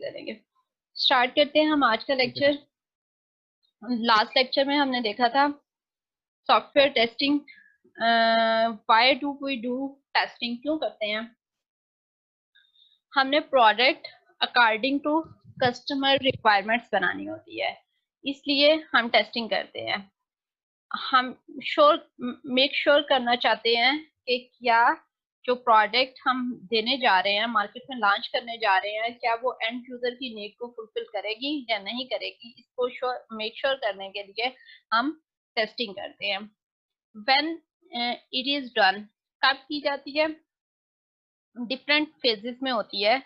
करेंगे। स्टार्ट करते हैं हम आज का लेक्चर। लास्ट लेक्चर में हमने देखा था software testing. Why do we do testing, क्यों करते हैं हमने product according to customer requirements बनानी होती है, इसलिए हम टेस्टिंग करते हैं। हम मेक श्योर करना चाहते हैं कि क्या जो प्रोडक्ट हम देने जा रहे हैं, मार्केट में लॉन्च करने जा रहे हैं, क्या वो एंड यूजर की नीड को फुलफिल करेगी या नहीं करेगी। इसको मेक श्योर करने के लिए हम टेस्टिंग करते हैं। व्हेन इट इज डन, कब की जाती है, डिफरेंट फेजेस में होती है।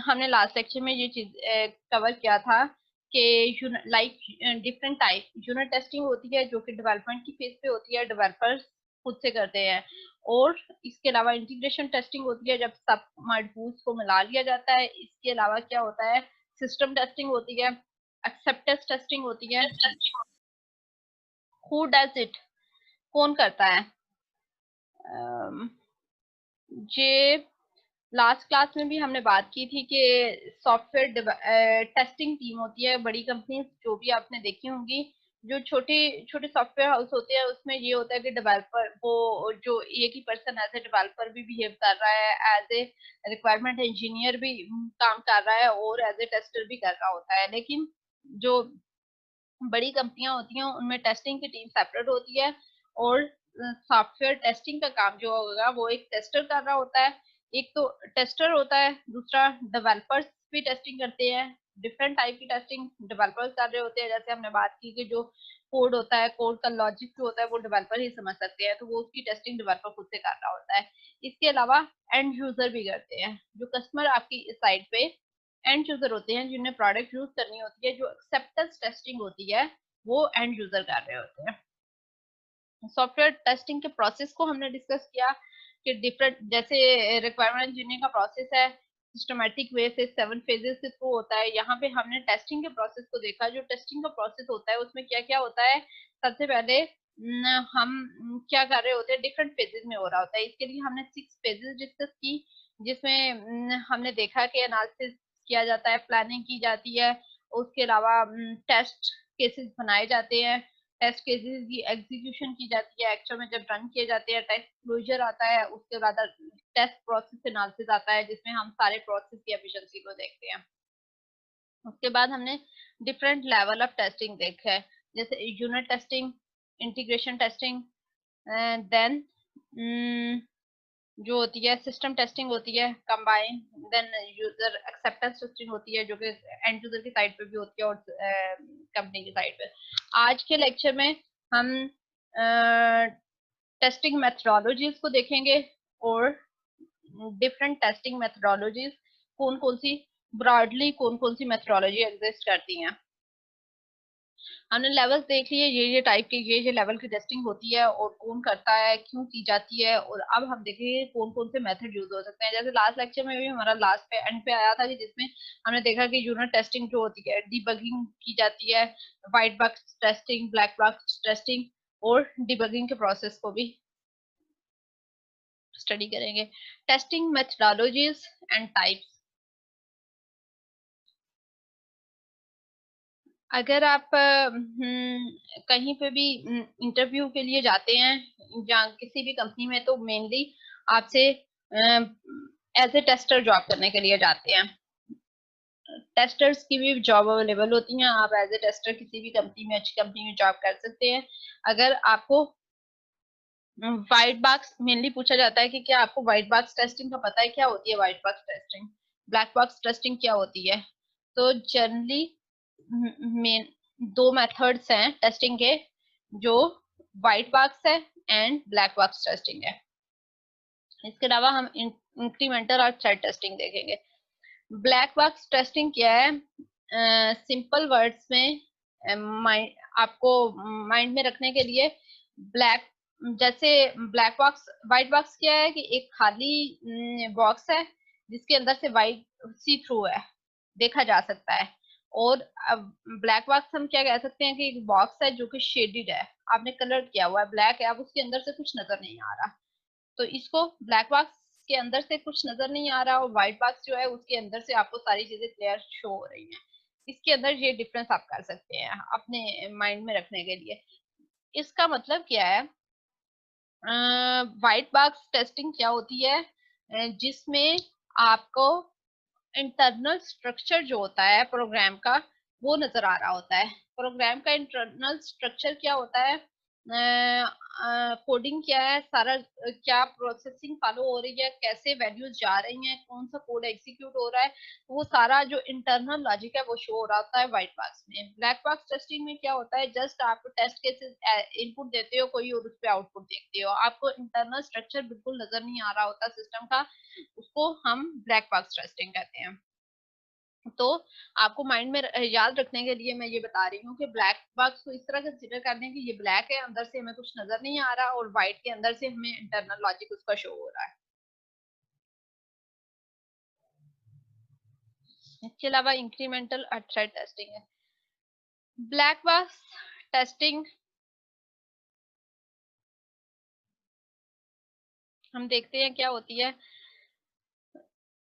हमने लास्ट लेक्चर में ये चीज कवर किया था कि like different type unit testing होती है जो कि डेवलपमेंट की फेज पे होती है, डेवलपर्स खुद से करते हैं। और इसके अलावा इंटीग्रेशन टेस्टिंग होती है जब सब मॉड्यूल्स को मिला लिया जाता है। इसके अलावा क्या होता है, सिस्टम टेस्टिंग होती है, एक्सेप्टेंस टेस्टिंग होती है। हु डज इट, कौन करता है। ये लास्ट क्लास में भी हमने बात की थी कि सॉफ्टवेयर टेस्टिंग टीम होती है। बड़ी कंपनी जो भी आपने देखी होंगी, जो छोटे छोटे सॉफ्टवेयर हाउस होते हैं, उसमें ये होता है कि डेवलपर, वो जो एक ही पर्सन एज ए डेवलपर भी बिहेव कर रहा है, एज ए रिक्वायरमेंट इंजीनियर भी काम कर रहा है और एज ए टेस्टर भी कर रहा होता है। लेकिन जो बड़ी कंपनियां होती हैं उनमें टेस्टिंग की टीम सेपरेट होती है और सॉफ्टवेयर टेस्टिंग का काम जो होगा वो एक टेस्टर कर रहा होता है। एक तो टेस्टर होता है, दूसरा डेवलपर्स भी टेस्टिंग करते हैं। डिफरेंट टाइप की टेस्टिंग डेवलपर्स कर रहे होते हैं। जैसे हमने बात की कि जो कोड होता है, कोड का लॉजिक जो होता है वो डेवलपर ही समझ सकते हैं, तो वो उसकी टेस्टिंग डेवलपर खुद से कर रहा होता है। इसके अलावा एंड यूजर भी करते हैं। जो कस्टमर आपकी साइड पे एंड यूजर होते हैं, जिन्हें प्रोडक्ट यूज करनी होती है, जो एक्सेप्टेंस टेस्टिंग होती है वो एंड यूजर कर रहे होते हैं। सॉफ्टवेयर टेस्टिंग के प्रोसेस को हमने डिस्कस किया कि डिफरेंट, जैसे रिक्वायरमेंट इंजीनियरिंग का प्रोसेस है सिस्टमैटिक वे से 7 फेजेस से थ्रू होता है। यहाँ पे हमने टेस्टिंग के प्रोसेस को देखा। जो टेस्टिंग का प्रोसेस होता है उसमें क्या क्या होता है, सबसे पहले हम क्या कर रहे होते हैं, डिफरेंट फेजेस में हो रहा होता है। इसके लिए हमने 6 फेजेस डिस्कस की, जिसमें हमने देखा कि एनालिसिस किया जाता है, प्लानिंग की जाती है, उसके अलावा टेस्ट केसेस बनाए जाते हैं, टेस्ट केसेस की एग्जीक्यूशन की जाती है, एक्चुअल में जब रन किए जाते हैं टेस्ट क्लोजर आता है, उसके बाद टेस्ट प्रोसेस एनालिसिस आता है जिसमें हम सारे प्रोसेस की एफिशिएंसी को देखते हैं। उसके बाद हमने डिफरेंट लेवल ऑफ टेस्टिंग देखा है, जैसे unit testing, integration testing, then जो होती है सिस्टम टेस्टिंग होती है combine, then user acceptance testing होती है जो कि एंड यूजर की साइड पे भी होती है और कंपनी की साइड पे। आज के लेक्चर में हम टेस्टिंग मेथडोलॉजीज को देखेंगे और डिफरेंट टेस्टिंग मेथडोलॉजीज कौन कौन सी, ब्रॉडली कौन कौन सी मेथडोलॉजी एग्जिस्ट करती हैं। हमने लेवल्स देख लिए, ये टाइप के ये लेवल की टेस्टिंग होती है और कौन करता है, क्यों की जाती है। और अब हम देखेंगे कौन कौन से मेथड यूज हो सकते हैं। जैसे लास्ट लेक्चर में भी हमारा लास्ट पे एंड पे आया था कि जिसमें हमने देखा कि यूनिट टेस्टिंग जो होती है डिबगिंग की जाती है, white box testing, black box testing और डिबगिंग के प्रोसेस को भी स्टडी करेंगे। Testing methodologies and types. अगर आप कहीं पे भी इंटरव्यू के लिए जाते हैं या किसी भी कंपनी में, तो मेनली आपसे एज ए टेस्टर जॉब करने के लिए जाते हैं। टेस्टर्स की भी जॉब अवेलेबल होती हैं, आप एज ए टेस्टर किसी भी कंपनी में, अच्छी कंपनी में जॉब कर सकते हैं। अगर आपको व्हाइट बॉक्स मेनली पूछा जाता है कि क्या आपको व्हाइट बॉक्स टेस्टिंग का पता है, क्या होती है white box testing, black box testing क्या होती है। तो जनरली मेन 2 मेथड्स हैं टेस्टिंग के, जो व्हाइट बॉक्स है एंड ब्लैक बॉक्स टेस्टिंग है। इसके अलावा हम इंक्रीमेंटल और थ्रेड टेस्टिंग देखेंगे। ब्लैक बॉक्स टेस्टिंग क्या है, सिंपल वर्ड्स में आपको माइंड में रखने के लिए, ब्लैक, जैसे ब्लैक बॉक्स, व्हाइट बॉक्स क्या है कि एक खाली बॉक्स है जिसके अंदर से व्हाइट सी थ्रू है, देखा जा सकता है। और ब्लैक बॉक्स हम क्या कह सकते हैं कि एक बॉक्स है जो कि शेडेड है, आपने कलर किया हुआ है, ब्लैक है, अब उसके अंदर से कुछ नजर नहीं आ रहा, तो इसको ब्लैक बॉक्स के अंदर से कुछ नजर नहीं आ रहा और व्हाइट बॉक्स जो है उसके अंदर से आपको सारी चीजें क्लियर शो हो रही हैं। इसके अंदर ये डिफरेंस आप कर सकते हैं अपने माइंड में रखने के लिए। इसका मतलब क्या है, व्हाइट बॉक्स टेस्टिंग क्या होती है, जिसमें आपको इंटरनल स्ट्रक्चर जो होता है प्रोग्राम का वो नजर आ रहा होता है। प्रोग्राम का इंटरनल स्ट्रक्चर क्या होता है, कोडिंग क्या है, सारा क्या प्रोसेसिंग फॉलो हो रही है, कैसे वैल्यूज जा रही हैं, कौन सा कोड एग्जीक्यूट हो रहा है, वो सारा जो इंटरनल लॉजिक है वो शो हो रहा होता है व्हाइट बॉक्स में। ब्लैक बॉक्स टेस्टिंग में क्या होता है, जस्ट आप टेस्ट केसेस इनपुट देते हो कोई और उस पर आउटपुट देखते हो, आपको इंटरनल स्ट्रक्चर बिल्कुल नजर नहीं आ रहा होता सिस्टम का, उसको हम ब्लैक बॉक्स टेस्टिंग कहते हैं। तो आपको माइंड में याद रखने के लिए मैं ये बता रही हूँ कि ब्लैक बॉक्स को इस तरह कंसीडर कर दें कि ये ब्लैक है, अंदर से हमें कुछ नजर नहीं आ रहा, और व्हाइट के अंदर से हमें इंटरनल लॉजिक उसका शो हो रहा है। इसके अलावा इंक्रीमेंटल थ्रेड टेस्टिंग है। ब्लैक बॉक्स टेस्टिंग हम देखते हैं क्या होती है,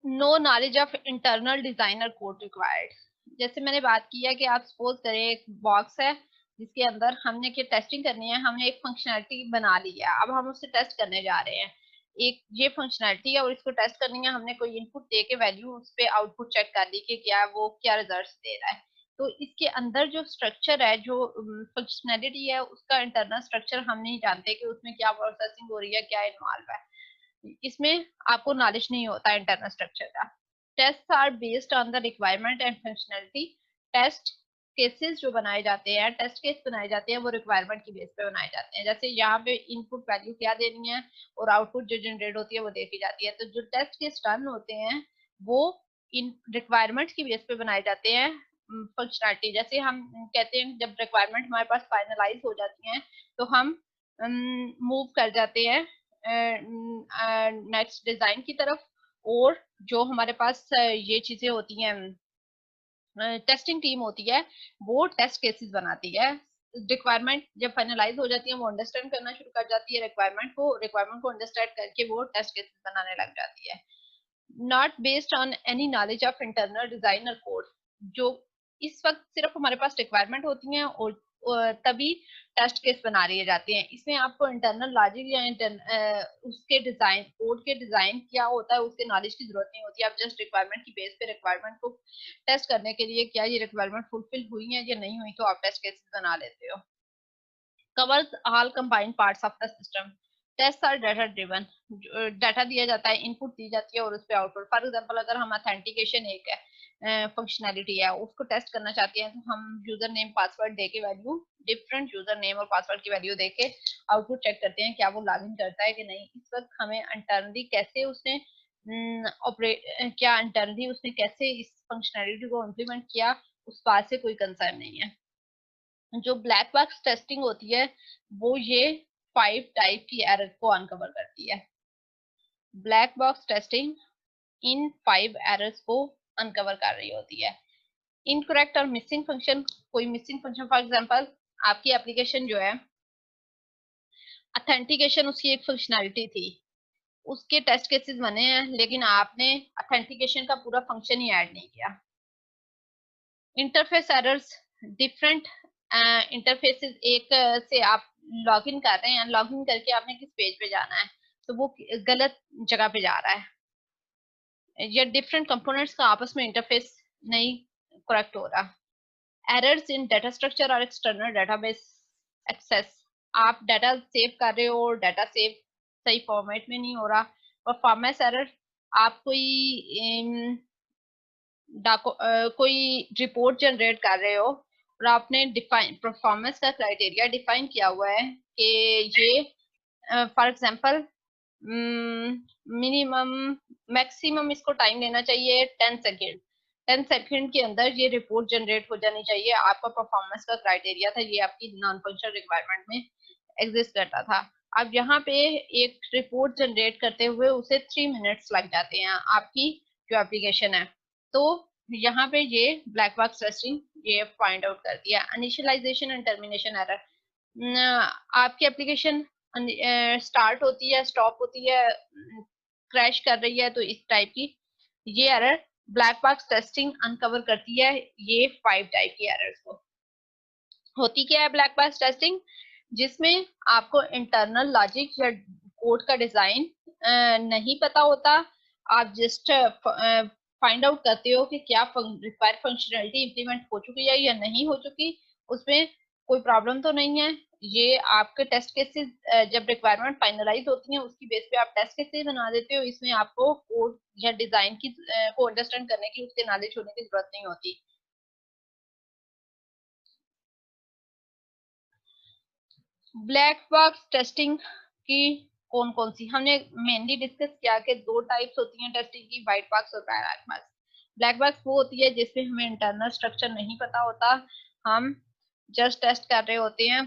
no knowledge of internal designer code required. जैसे मैंने बात की है कि आप सपोज करें एक बॉक्स है जिसके अंदर हमने क्या टेस्टिंग करनी है, हमने एक फंक्शनैलिटी बना ली है, अब हम उससे टेस्ट करने जा रहे हैं, एक ये फंक्शनैलिटी है और इसको टेस्ट करनी है, हमने कोई इनपुट दे के वैल्यू उस पर आउटपुट चेक कर दी कि क्या वो क्या रिजल्ट दे रहा है। तो इसके अंदर जो स्ट्रक्चर है, जो फंक्शनैलिटी है, उसका इंटरनल स्ट्रक्चर हम नहीं जानते कि उसमें क्या प्रोसेसिंग हो रही है, क्या इन्वॉल्व है, इसमें आपको नॉलेज नहीं होता इंटरनल स्ट्रक्चर का। Test are based on the requirement and functionality. Test cases जो बनाए जाते हैं, टेस्ट केस बनाए जाते हैं, वो रिक्वायरमेंट की बेस पे बनाए जाते हैं। जैसे यहाँ पे इनपुट वैल्यू क्या देनी है और आउटपुट जो जनरेट होती है वो देखी जाती है। तो जो टेस्ट केस रन होते हैं वो इन रिक्वायरमेंट की बेस पे बनाए जाते हैं। फंक्शनैलिटी जैसे हम कहते हैं जब रिक्वायरमेंट हमारे पास फाइनलाइज हो जाती है तो हम मूव कर जाते हैं नेक्स्ट डिजाइन की तरफ, और जो हमारे पास ये चीजें होती हैं, टेस्टिंग टीम होती है, वो टेस्ट केसेस बनाती है। रिक्वायरमेंट जब फाइनलाइज हो जाती है वो अंडरस्टैंड करना शुरू कर जाती है रिक्वायरमेंट को अंडरस्टैंड करके वो टेस्ट केसेस बनाने लग जाती है। Not based on any knowledge of internal designer code. जो इस वक्त सिर्फ हमारे पास रिक्वायरमेंट होती हैं और तभी टेस्ट केस बना लिए जाते हैं। इसमें आपको इंटरनल लॉजिक या उसके डिजाइन, कोड के डिजाइन क्या होता है उसके नॉलेज की जरूरत नहीं होती। आप जस्ट रिक्वायरमेंट की बेस पे रिक्वायरमेंट को टेस्ट करने के लिए क्या ये रिक्वायरमेंट फुलफिल हुई है या नहीं हुई, तो आप टेस्ट केसेस बना लेते हो। covers all combined parts of the system. Tests are data driven. Data दिया जाता है, इनपुट दी जाती है और उस पर आउटपुट। फॉर एग्जांपल अगर हम ऑथेंटिकेशन एक है फंक्शनैलिटी है, उसको टेस्ट करना चाहते हैं तो हम यूजर नेम पासवर्ड देके वैल्यू, डिफरेंट यूजर नेम और पासवर्ड की वैल्यू देके आउटपुट चेक करते हैं क्या वो लॉगिन करता है कि नहीं। इस वक्त हमें इंटरनली कैसे उसने ऑपरेट क्या इंटरनली उसने कैसे इस फंक्शनैलिटी को इम्प्लीमेंट किया, उस बात से कोई कंसर्न नहीं है। जो ब्लैक बॉक्स टेस्टिंग होती है वो ये 5 टाइप की एरर को अनकवर करती है। Black box testing in 5 errors को अनकवर कर रही होती है। इनकरेक्ट और मिसिंग फंक्शन, कोई मिसिंग फंक्शन, फॉर एग्जांपल आपकी एप्लीकेशन जो है ऑथेंटिकेशन उसकी एक फंक्शनैलिटी थी, उसके टेस्ट केसेस बने हैं लेकिन आपने ऑथेंटिकेशन का पूरा फंक्शन ही ऐड नहीं किया। इंटरफेस एरर्स, डिफरेंट इंटरफेसेस, एक से आप लॉगिन कर रहे हैं, लॉगिन करके आपने किस पेज पे जाना है तो वो गलत जगह पे जा रहा है, या डिफरेंट कंपोनेंट्स का आपस में इंटरफेस नहीं करेक्ट हो रहा। एरर्स इन डाटा स्ट्रक्चर और एक्सटर्नल डेटाबेस एक्सेस, आप डाटा सेव कर रहे हो, डाटा सेव सही फॉर्मेट में नहीं हो रहा। परफॉर्मेंस एरर, आप कोई रिपोर्ट जनरेट कर रहे हो और आपने डिफाइन परफॉर्मेंस का क्राइटेरिया डिफाइन किया हुआ है कि ये फॉर एग्जांपल मिनिमम मैक्सिमम इसको टाइम लेना चाहिए 10 सेकेंड, 10 सेकेंड के अंदर ये रिपोर्ट जनरेट हो जानी चाहिए। आपका परफॉर्मेंस का क्राइटेरिया था, ये आपकी नॉन फंक्शनल रिक्वायरमेंट में एग्जिस्ट करता था। अब यहाँ पे एक रिपोर्ट जनरेट करते हुए उसे 3 मिनट्स लग जाते हैं आपकी जो एप्लीकेशन है। तो यहाँ पे ये ब्लैक बॉक्स टेस्टिंग ये फाइंड आउट कर दिया। इनिशियलाइजेशन एंड टर्मिनेशन एरर, आपकी एप्लीकेशन स्टार्ट होती है, स्टॉप होती है क्रैश कर रही है, तो इस टाइप की ये error black box testing uncover करती है। ये 5 टाइप की एरर्स को होती क्या है ब्लैक बॉक्स टेस्टिंग, जिसमें आपको इंटरनल लॉजिक या कोड का डिजाइन नहीं पता होता। आप जस्ट फाइंड आउट करते हो कि क्या रिक्वायर्ड फंक्शनैलिटी इंप्लीमेंट हो चुकी है या नहीं हो चुकी, उसमें कोई प्रॉब्लम तो नहीं है। ये आपके टेस्ट केसेस जब रिक्वायरमेंट फाइनलाइज होती है उसकी बेस पे आप टेस्ट केसेस बना देते हो। इसमें आपको कोड या डिजाइन की को अंडरस्टैंड करने की, उसके नॉलेज होने की जरूरत नहीं होती। ब्लैक बॉक्स टेस्टिंग की कौन कौन सी हमने मेनली डिस्कस किया कि दो टाइप्स होती हैं टेस्टिंग की, व्हाइट बॉक्स और ब्लैक बॉक्स। ब्लैक बॉक्स वो होती है जिसमें हमें इंटरनल स्ट्रक्चर नहीं पता होता, हम जस्ट टेस्ट कर रहे होते हैं।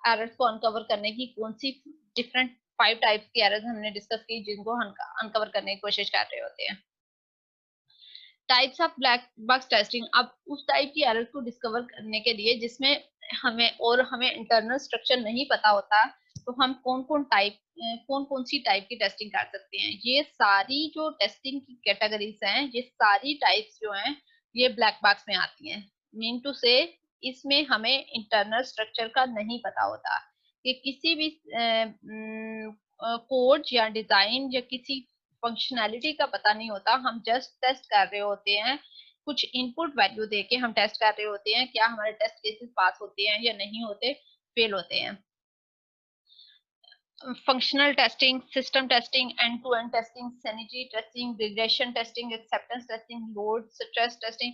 एरर्स को अनकवर करने की कौन सी डिफरेंट 5 टाइप्स की एरर्स हमने डिस्कस की, जिनको हम अनकवर करने की कोशिश कर रहे होते हैं। Types of black box testing, अब उस टाइप की एरर को डिस्कवर करने के लिए जिसमें हमें इंटरनल स्ट्रक्चर नहीं पता होता, तो हम कौन कौन सी टाइप की टेस्टिंग कर सकते हैं। ये सारी जो टेस्टिंग की कैटेगरीज हैं, ये सारी टाइप्स जो हैं ये ब्लैक बॉक्स में आती हैं। मीन टू से इसमें हमें इंटरनल स्ट्रक्चर का नहीं पता होता कि किसी भी कोड या डिजाइन या किसी फंक्शनैलिटी का पता नहीं होता, हम जस्ट टेस्ट कर रहे होते हैं। कुछ इनपुट वैल्यू देके हम टेस्ट कर रहे होते हैं, क्या हमारे टेस्ट केसेस पास होते हैं या नहीं होते, फेल होते हैं। Functional testing, system testing, end to end testing, sanitary testing, regression testing, acceptance testing, load stress testing,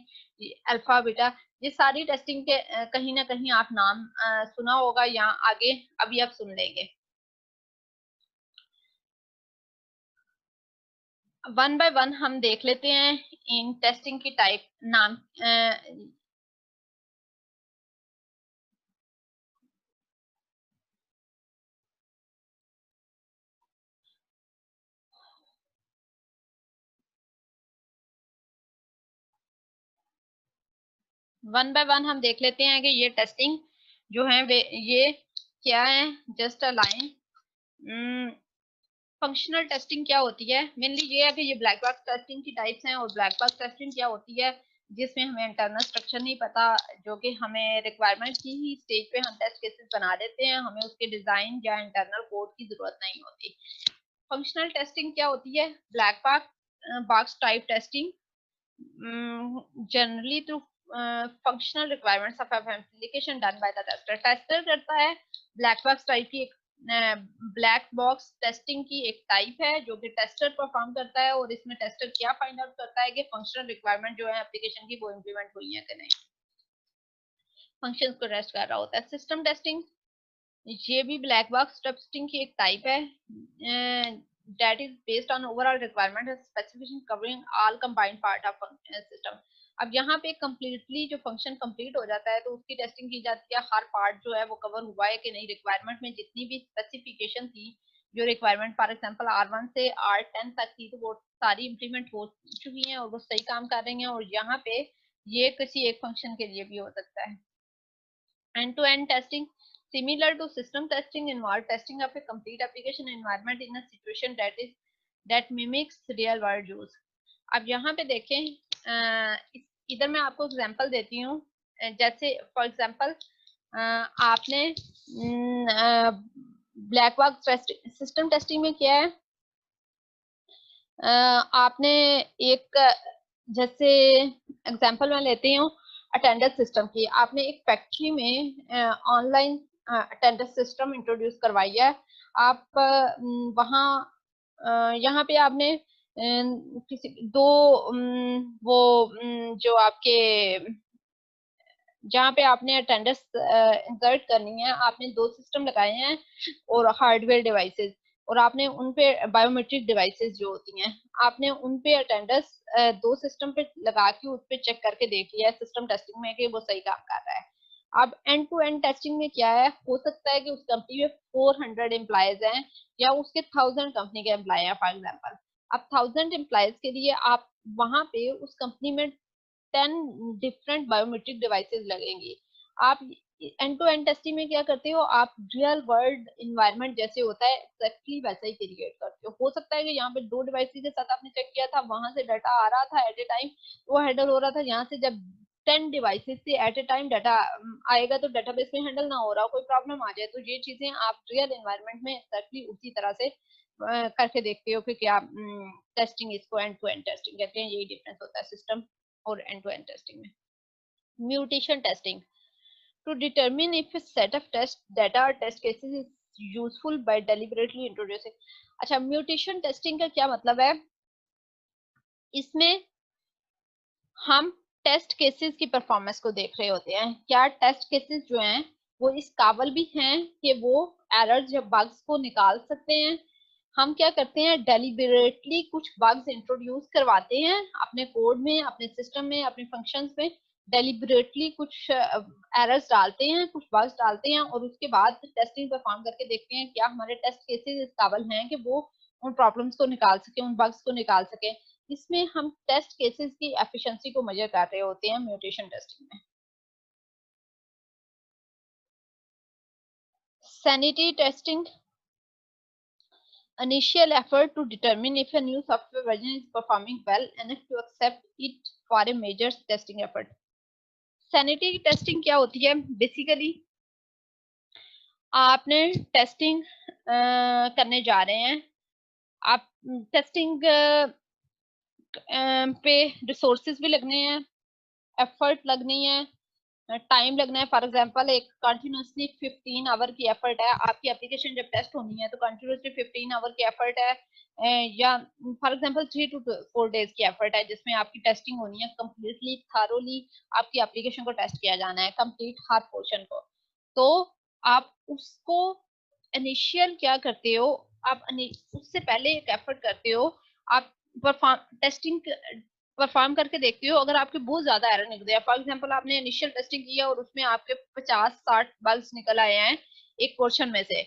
alpha beta, ये सारी टेस्टिंग के कहीं ना कहीं आप नाम सुना होगा या आगे अभी आप सुन लेंगे। वन बाय वन हम देख लेते हैं इन टेस्टिंग की टाइप नाम। वन बाय वन हम देख लेते हैं कि ये टेस्टिंग जो है वे ये क्या है। Just a line, functional testing क्या होती है, मेनली ये है कि ये ब्लैक बॉक्स टेस्टिंग की टाइप्स हैं। और ब्लैक बॉक्स टेस्टिंग क्या होती है, जिसमें हमें इंटरनल स्ट्रक्चर नहीं पता, जो कि हमें रिक्वायरमेंट की ही स्टेज पे हम टेस्ट केसेस बना देते हैं, हमें उसके डिजाइन या इंटरनल कोड की जरूरत नहीं होती। फंक्शनल टेस्टिंग क्या होती है, black box type testing generally through functional requirements of an application done by the tester। Tester करता है ब्लैक बॉक्स टाइप की ब्लैक बॉक्स टेस्टिंग की एक टाइप है जो कि टेस्टर परफॉर्म करता है। और इसमें टेस्टर क्या फाइंड आउट करता है कि फंक्शनल रिक्वायरमेंट जो है एप्लीकेशन की वो इम्प्लीमेंट हुई है कि नहीं, फंक्शन को टेस्ट कर रहा होता है। सिस्टम टेस्टिंग ये भी ब्लैक बॉक्स टेस्टिंग की एक टाइप है, that is based on overall requirement and specification covering all combined part of system। अब यहाँ पे कम्प्लीटली जो फंक्शन कंप्लीट हो जाता है तो उसकी टेस्टिंग की जाती है, हर पार्ट जो है वो कवर हुआ है कि नहीं, रिक्वायरमेंट में जितनी भी स्पेसिफिकेशन थी, जो रिक्वायरमेंट फॉर एग्जांपल R1 से R10 तक थी, तो वो सारी इम्प्लीमेंट हो चुकी हैं और वो सही काम कर रही हैं। और यहाँ पे ये किसी एक फंक्शन के लिए भी हो सकता है। End-to-end testing, similar to system testing, involve testing of a complete application environment in a situation that mimics real world use। अब यहाँ पे देखें, इधर मैं आपको एग्जांपल देती हूँ। जैसे फॉर एग्जांपल आपने ब्लैक बॉक्स सिस्टम टेस्टिंग में किया है, आपने एक जैसे एग्जांपल मैं लेती हूँ अटेंडेंस सिस्टम की। आपने एक फैक्ट्री में ऑनलाइन अटेंडेंस सिस्टम इंट्रोड्यूस करवाई है। आप वहाँ यहाँ पे आपने किसी दो वो जो आपके जहाँ पे आपने अटेंडेंस इंसर्ट करनी है, आपने दो सिस्टम लगाए हैं और हार्डवेयर डिवाइसेस, और आपने उन पे बायोमेट्रिक डिवाइसेस जो होती हैं, आपने उन पे अटेंडेंस दो सिस्टम पे लगा के उस पे चेक करके देख लिया है सिस्टम टेस्टिंग में कि वो सही काम कर रहा है। अब एंड टू एंड टेस्टिंग में क्या है, हो सकता है कि उस कंपनी में 400 एम्प्लॉयज हैं या उसके 1000 कंपनी के एम्प्लॉय हैं फॉर एग्जाम्पल। अब 1000 एम्प्लॉयज के लिए आप वहां पे उस कंपनी में 10 डिफरेंट बायोमेट्रिक डिवाइसेस लगेंगी। आप एंड टू एंड टेस्टिंग में क्या करते हो आप, रियल वर्ल्ड इन्वायरमेंट जैसे होता है एक्जेक्टली वैसा ही क्रिएट करते हो सकता है कि यहाँ पे 2 डिवाइस के साथ आपने चेक किया था, वहां से डाटा आ रहा था एट ए टाइम, वो हैंडल हो रहा था, यहाँ से जब 10 डिवाइसेस से एट ए टाइम डाटा आएगा तो डाटाबेस में हैंडल ना हो रहा, कोई प्रॉब्लम आ जाए, तो ये चीजें आप रियल एनवायरनमेंट में एक्जेक्टली उसी तरह से करके देखते हो कि क्या टेस्टिंग, इसको एंड टू एंड टेस्टिंग कहते हैं। यही डिफरेंस होता है सिस्टम और एंड टू एंड टेस्टिंग में। Mutation testing, to determine if a set of test data or test cases is useful by deliberately introducing। अच्छा, म्यूटेशन टेस्टिंग का क्या मतलब है, इसमें हम टेस्ट केसेस की परफॉर्मेंस को देख रहे होते हैं, क्या टेस्ट केसेस जो हैं वो इस काबिल भी हैं कि वो एरर्स या बग्स को निकाल सकते हैं। हम क्या करते हैं, डेलिबरेटली कुछ बग्स इंट्रोड्यूस करवाते हैं अपने कोड में, अपने सिस्टम में, अपने फंक्शंस में, डेलिबरेटली कुछ एरर्स डालते हैं, कुछ बग्स डालते हैं, और उसके बाद टेस्टिंग परफॉर्म करके देखते हैं क्या हमारे टेस्ट केसेस इस काबिल हैं कि वो उन प्रॉब्लम्स को निकाल सके, उन बग्स को निकाल सके। इसमें हम टेस्ट केसेस की एफिशिएंसी को मेजर कर रहे होते हैं म्यूटेशन टेस्टिंग में। Sanity testing, initial effort to determine if a new software version is performing well enough to accept it for a major testing effort। Sanity testing क्या होती है, बेसिकली आपने टेस्टिंग करने जा रहे हैं, आप टेस्टिंग पे रिसोर्सेज भी लगने हैं, एफर्ट लगनी है, टाइम लगना है। फॉर एग्जांपल एक कंटिन्यूसली 15 आवर की एफर्ट है, आपकी एप्लीकेशन जब टेस्ट होनी है तो कंटिन्यूसली 15 आवर की एफर्ट है, या फॉर एग्जांपल 3 to 4 डेज की एफर्ट है जिसमें आपकी टेस्टिंग होनी है, कंप्लीटली थारोली आपकी एप्लीकेशन को टेस्ट किया जाना है, कंप्लीट हर पोर्शन को। तो आप उसको इनिशियल क्या करते हो, आप उससे पहले एक एफर्ट करते हो, आप परफॉर्म टेस्टिंग परफॉर्म करके देखती हो, अगर आपके बहुत ज्यादा एरर निकलते हैं, फॉर एग्जांपल आपने इनिशियल टेस्टिंग किया और उसमें आपके 50-60 बग्स निकल आए हैं एक पोर्शन में से,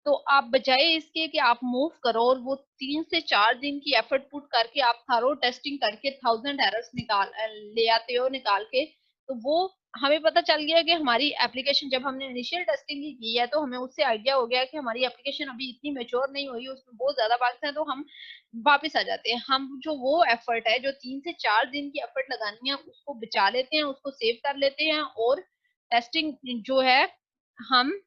तो आप बजाय इसके कि आप मूव करो और वो 3 से 4 दिन की एफर्ट पुट करके आप थारो टेस्टिंग करके 1000 एरर्स निकाल ले आते हो निकाल के, तो वो हमें पता चल गया कि हमारी एप्लीकेशन जब हमने इनिशियल टेस्टिंग की है तो हमें उससे आइडिया हो गया कि हमारी एप्लीकेशन अभी इतनी मेच्योर नहीं हुई, उसमें बहुत ज्यादा बग्स हैं, तो हम वापस आ जाते हैं। हम जो वो एफर्ट है जो 3 से 4 दिन की एफर्ट लगानी है उसको बचा लेते हैं, उसको सेव कर लेते हैं, और टेस्टिंग जो है हम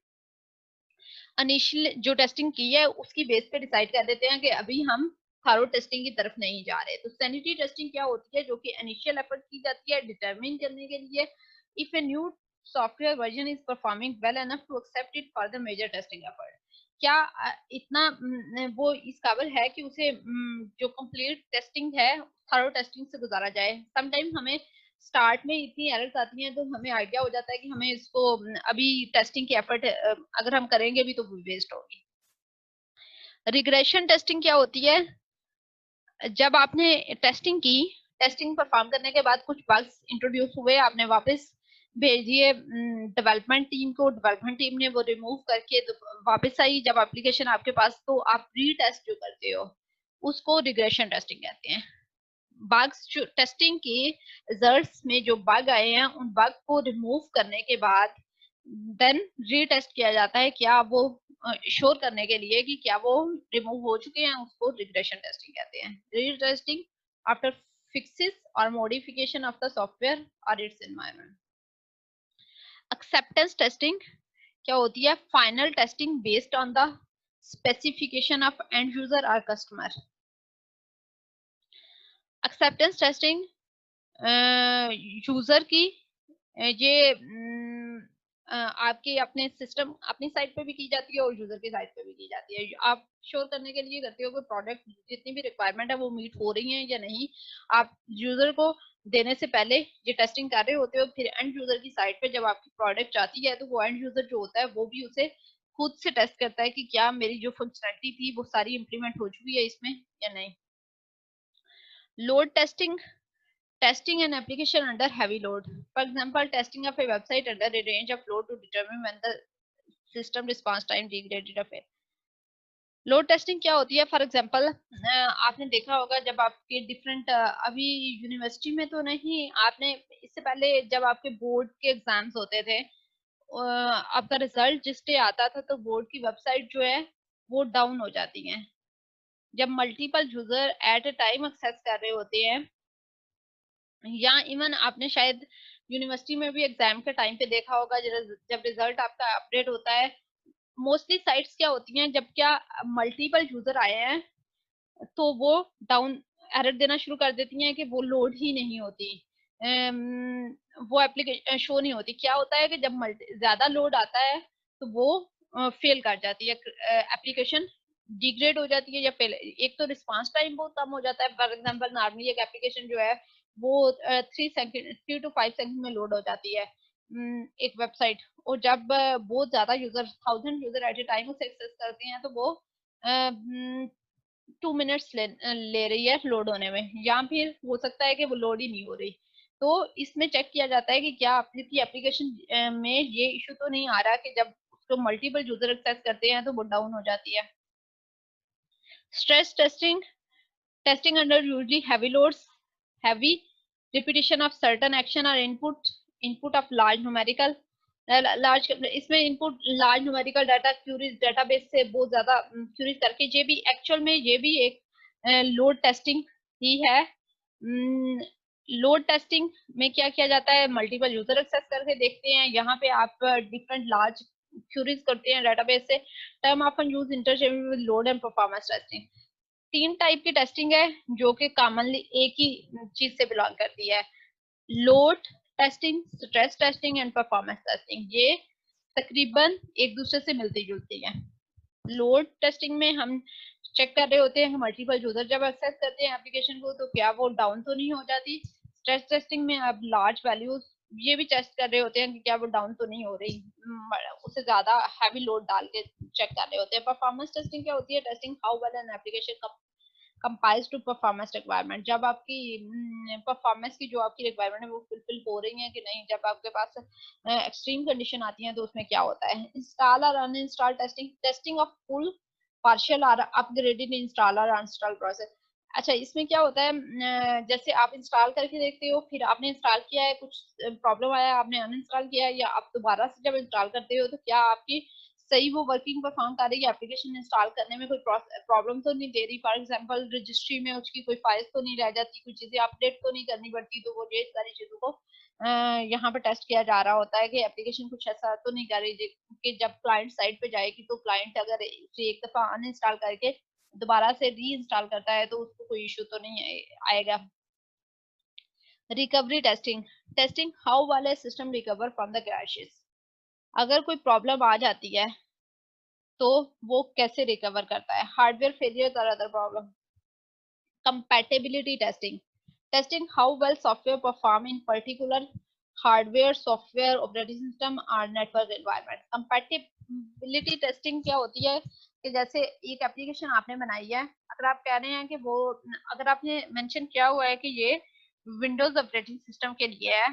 इनिशियल जो टेस्टिंग की है उसकी बेस पे डिसाइड कर देते हैं कि अभी हम थारो टेस्टिंग की तरफ नहीं जा रहे। तो सैनिटी टेस्टिंग क्या होती है, जो कि इनिशियल एफर्ट की जाती है डिटरमिन करने के लिए if a new software version is performing well enough to accept it for the major testing effort. क्या इतना वो इस काबिल है कि उसे जो कंप्लीट टेस्टिंग है थारो टेस्टिंग से गुजारा जाए। समटाइम हमें स्टार्ट में इतनी एरर्स आती हैं तो हमें आइडिया हो जाता है कि हमें इसको अभी टेस्टिंग की एफर्ट अगर हम करेंगे भी तो वेस्ट होगी। रिग्रेशन टेस्टिंग क्या होती है, जब आपने टेस्टिंग की, टेस्टिंग परफॉर्म करने के बाद कुछ बग्स इंट्रोड्यूस हुए, आपने वापस भेज दिए डेवलपमेंट टीम को, डेवलपमेंट टीम ने वो रिमूव करके तो वापस आई जब एप्लीकेशन आपके पास, तो आप रीटेस्ट जो करते हो उसको रिग्रेशन टेस्टिंग कहते हैं। बग्स जो टेस्टिंग के रिजल्ट्स में जो बग आए हैं उन बग को रिमूव करने के बाद देन रीटेस्ट किया जाता है, क्या वो श्योर करने के लिए कि क्या वो रिमूव हो चुके हैं, उसको रिग्रेशन टेस्टिंग कहते हैं। रीटेस्टिंग आफ्टर फिक्सेस और मॉडिफिकेशन ऑफ द सॉफ्टवेयर और इट्स एनवायरनमेंट। एक्सेप्टेंस टेस्टिंग क्या होती है, final testing based on the specification of and user और कस्टमर। एक्सेप्टेंस टेस्टिंग यूजर की ये आपके अपने सिस्टम अपनी साइड पे भी की जाती है और यूजर की साइड पे भी की जाती है। आप श्योर करने के लिए करते हो कि प्रोडक्ट जितनी भी रिक्वायरमेंट है वो मीट हो रही है या नहीं। आप यूजर को देने से पहले ये टेस्टिंग कर रहे होते हो, फिर एंड यूजर की साइड पे जब आपकी प्रोडक्ट आती है तो वो एंड यूजर जो होता है वो भी उसे खुद से टेस्ट करता है कि क्या मेरी जो फंक्शनैलिटी थी वो सारी इंप्लीमेंट हो चुकी है इसमें या नहीं। Load testing, testing an application under heavy load. For example, testing of a website under a range of load to determine when the system response time degraded of it. Load testing क्या होती है, for example आपने देखा होगा जब आपके different अभी university में तो नहीं, आपने इससे पहले जब आपके बोर्ड के एग्जाम्स होते थे आपका रिजल्ट जिस डे आता था तो बोर्ड की वेबसाइट जो है वो डाउन हो जाती है। जब multiple user at a time access कर रहे होते हैं, या इवन आपने शायद यूनिवर्सिटी में भी एग्जाम के टाइम पे देखा होगा, जब रिजल्ट आपका अपडेट होता है, मोस्टली साइट्स क्या होती हैं, जब क्या मल्टीपल यूजर आए हैं तो वो डाउन एरर देना शुरू कर देती हैं कि वो लोड ही नहीं होती, वो एप्लीकेशन शो नहीं होती। क्या होता है कि जब ज्यादा लोड आता है तो वो फेल कर जाती है, एप्लीकेशन डिग्रेड हो जाती है या फेल। एक तो रिस्पांस टाइम बहुत कम हो जाता है। फॉर एग्जांपल नॉर्मली एक एप्लीकेशन जो है वो 3 to 5 सेकंड में लोड हो जाती है, एक वेबसाइट। और जब बहुत ज्यादा यूजर 1000 यूजर एट ए टाइम उसे एक्सेस करते हैं तो वो 2 मिनट्स ले रही है लोड होने में, या फिर हो सकता है कि वो लोड ही नहीं हो रही। तो इसमें चेक किया जाता है कि क्या आपकी एप्लीकेशन में ये इशू तो नहीं आ रहा कि जब उसको मल्टीपल यूजर एक्सेस करते हैं तो वो डाउन हो जाती है। Stress testing, testing under usually heavy loads, heavy repetition of certain action or input of large numerical large इसमें input large numerical data queries database से बहुत ज्यादा क्यूरीज करके, ये भी एक्चुअल में ये भी एक लोड टेस्टिंग ही है। लोड टेस्टिंग में क्या किया जाता है, मल्टीपल यूजर एक्सेस करके देखते हैं, यहाँ पे आप डिफरेंट लार्ज क्यूरीज करते हैं डेटाबेस से। Term often use interchangeable with load and performance testing. 3 type की टेस्टिंग है जो कि कॉमनली एक ही चीज से बिलोंग करती है, load testing, stress testing and performance testing. ये तकरीबन एक दूसरे से मिलती जुलती है। लोड टेस्टिंग में हम चेक कर रहे होते हैं मल्टीपल यूजर जब एक्सेस करते हैं एप्लीकेशन को तो क्या वो डाउन तो नहीं हो जाती। स्ट्रेस टेस्टिंग में आप लार्ज वैल्यूज ये भी टेस्ट कर रहे होते हैं कि क्या वो डाउन तो नहीं हो रही, उससे ज्यादा हैवी लोड डाल के चेक कर रहे होते हैं। परफॉर्मेंस टेस्टिंग क्या होती है, testing how well an application compiles to performance requirement. जब आपकी परफॉर्मेंस की जो आपकी रिक्वायरमेंट है वो फुलफिल हो रही है कि नहीं। जब आपके पास एक्सट्रीम कंडीशन आती है तो उसमें क्या होता है। इंस्टॉल और uninstall testing, testing of full partial और अपग्रेडेड इंस्टॉल और अनइंस्टॉल प्रोसेस। अच्छा, इसमें क्या होता है, जैसे आप इंस्टॉल करके देखते हो, फिर आपने इंस्टॉल किया है, कुछ प्रॉब्लम आया, आपने अनइंस्टॉल किया है, या आप दोबारा से जब इंस्टॉल करते हो तो क्या आपकी सही वो वर्किंग परफॉर्म कर रही है, एप्लीकेशन इंस्टॉल करने में कोई प्रॉब्लम तो नहीं दे रही। फॉर एग्जांपल रजिस्ट्री में उसकी कोई फाइल्स तो नहीं रह जाती, कोई चीजें अपडेट तो नहीं करनी पड़ती। तो वो ये सारी चीजों को यहाँ पे टेस्ट किया जा रहा होता है कि एप्लीकेशन कुछ ऐसा तो नहीं कर रही कि जब क्लाइंट साइड पे जाएगी तो क्लाइंट अगर इसे एक दफा अनइंस्टॉल करके दोबारा से री इंस्टॉल करता है तो उसको कोई इशू तो नहीं आएगा। Recovery testing, testing how well A system recover from the crashes. अगर कोई प्रॉब्लम आ जाती है तो वो कैसे रिकवर करता है। हार्डवेयर फेलियर और other problem. compatibility testing, testing how well software perform in particular hardware, software, operating system or network environment। compatibility testing क्या होती है कि जैसे एक एप्लीकेशन आपने बनाई है, अगर आप कह रहे हैं कि वो, अगर आपने मेंशन किया हुआ है कि ये विंडोज ऑपरेटिंग सिस्टम के लिए है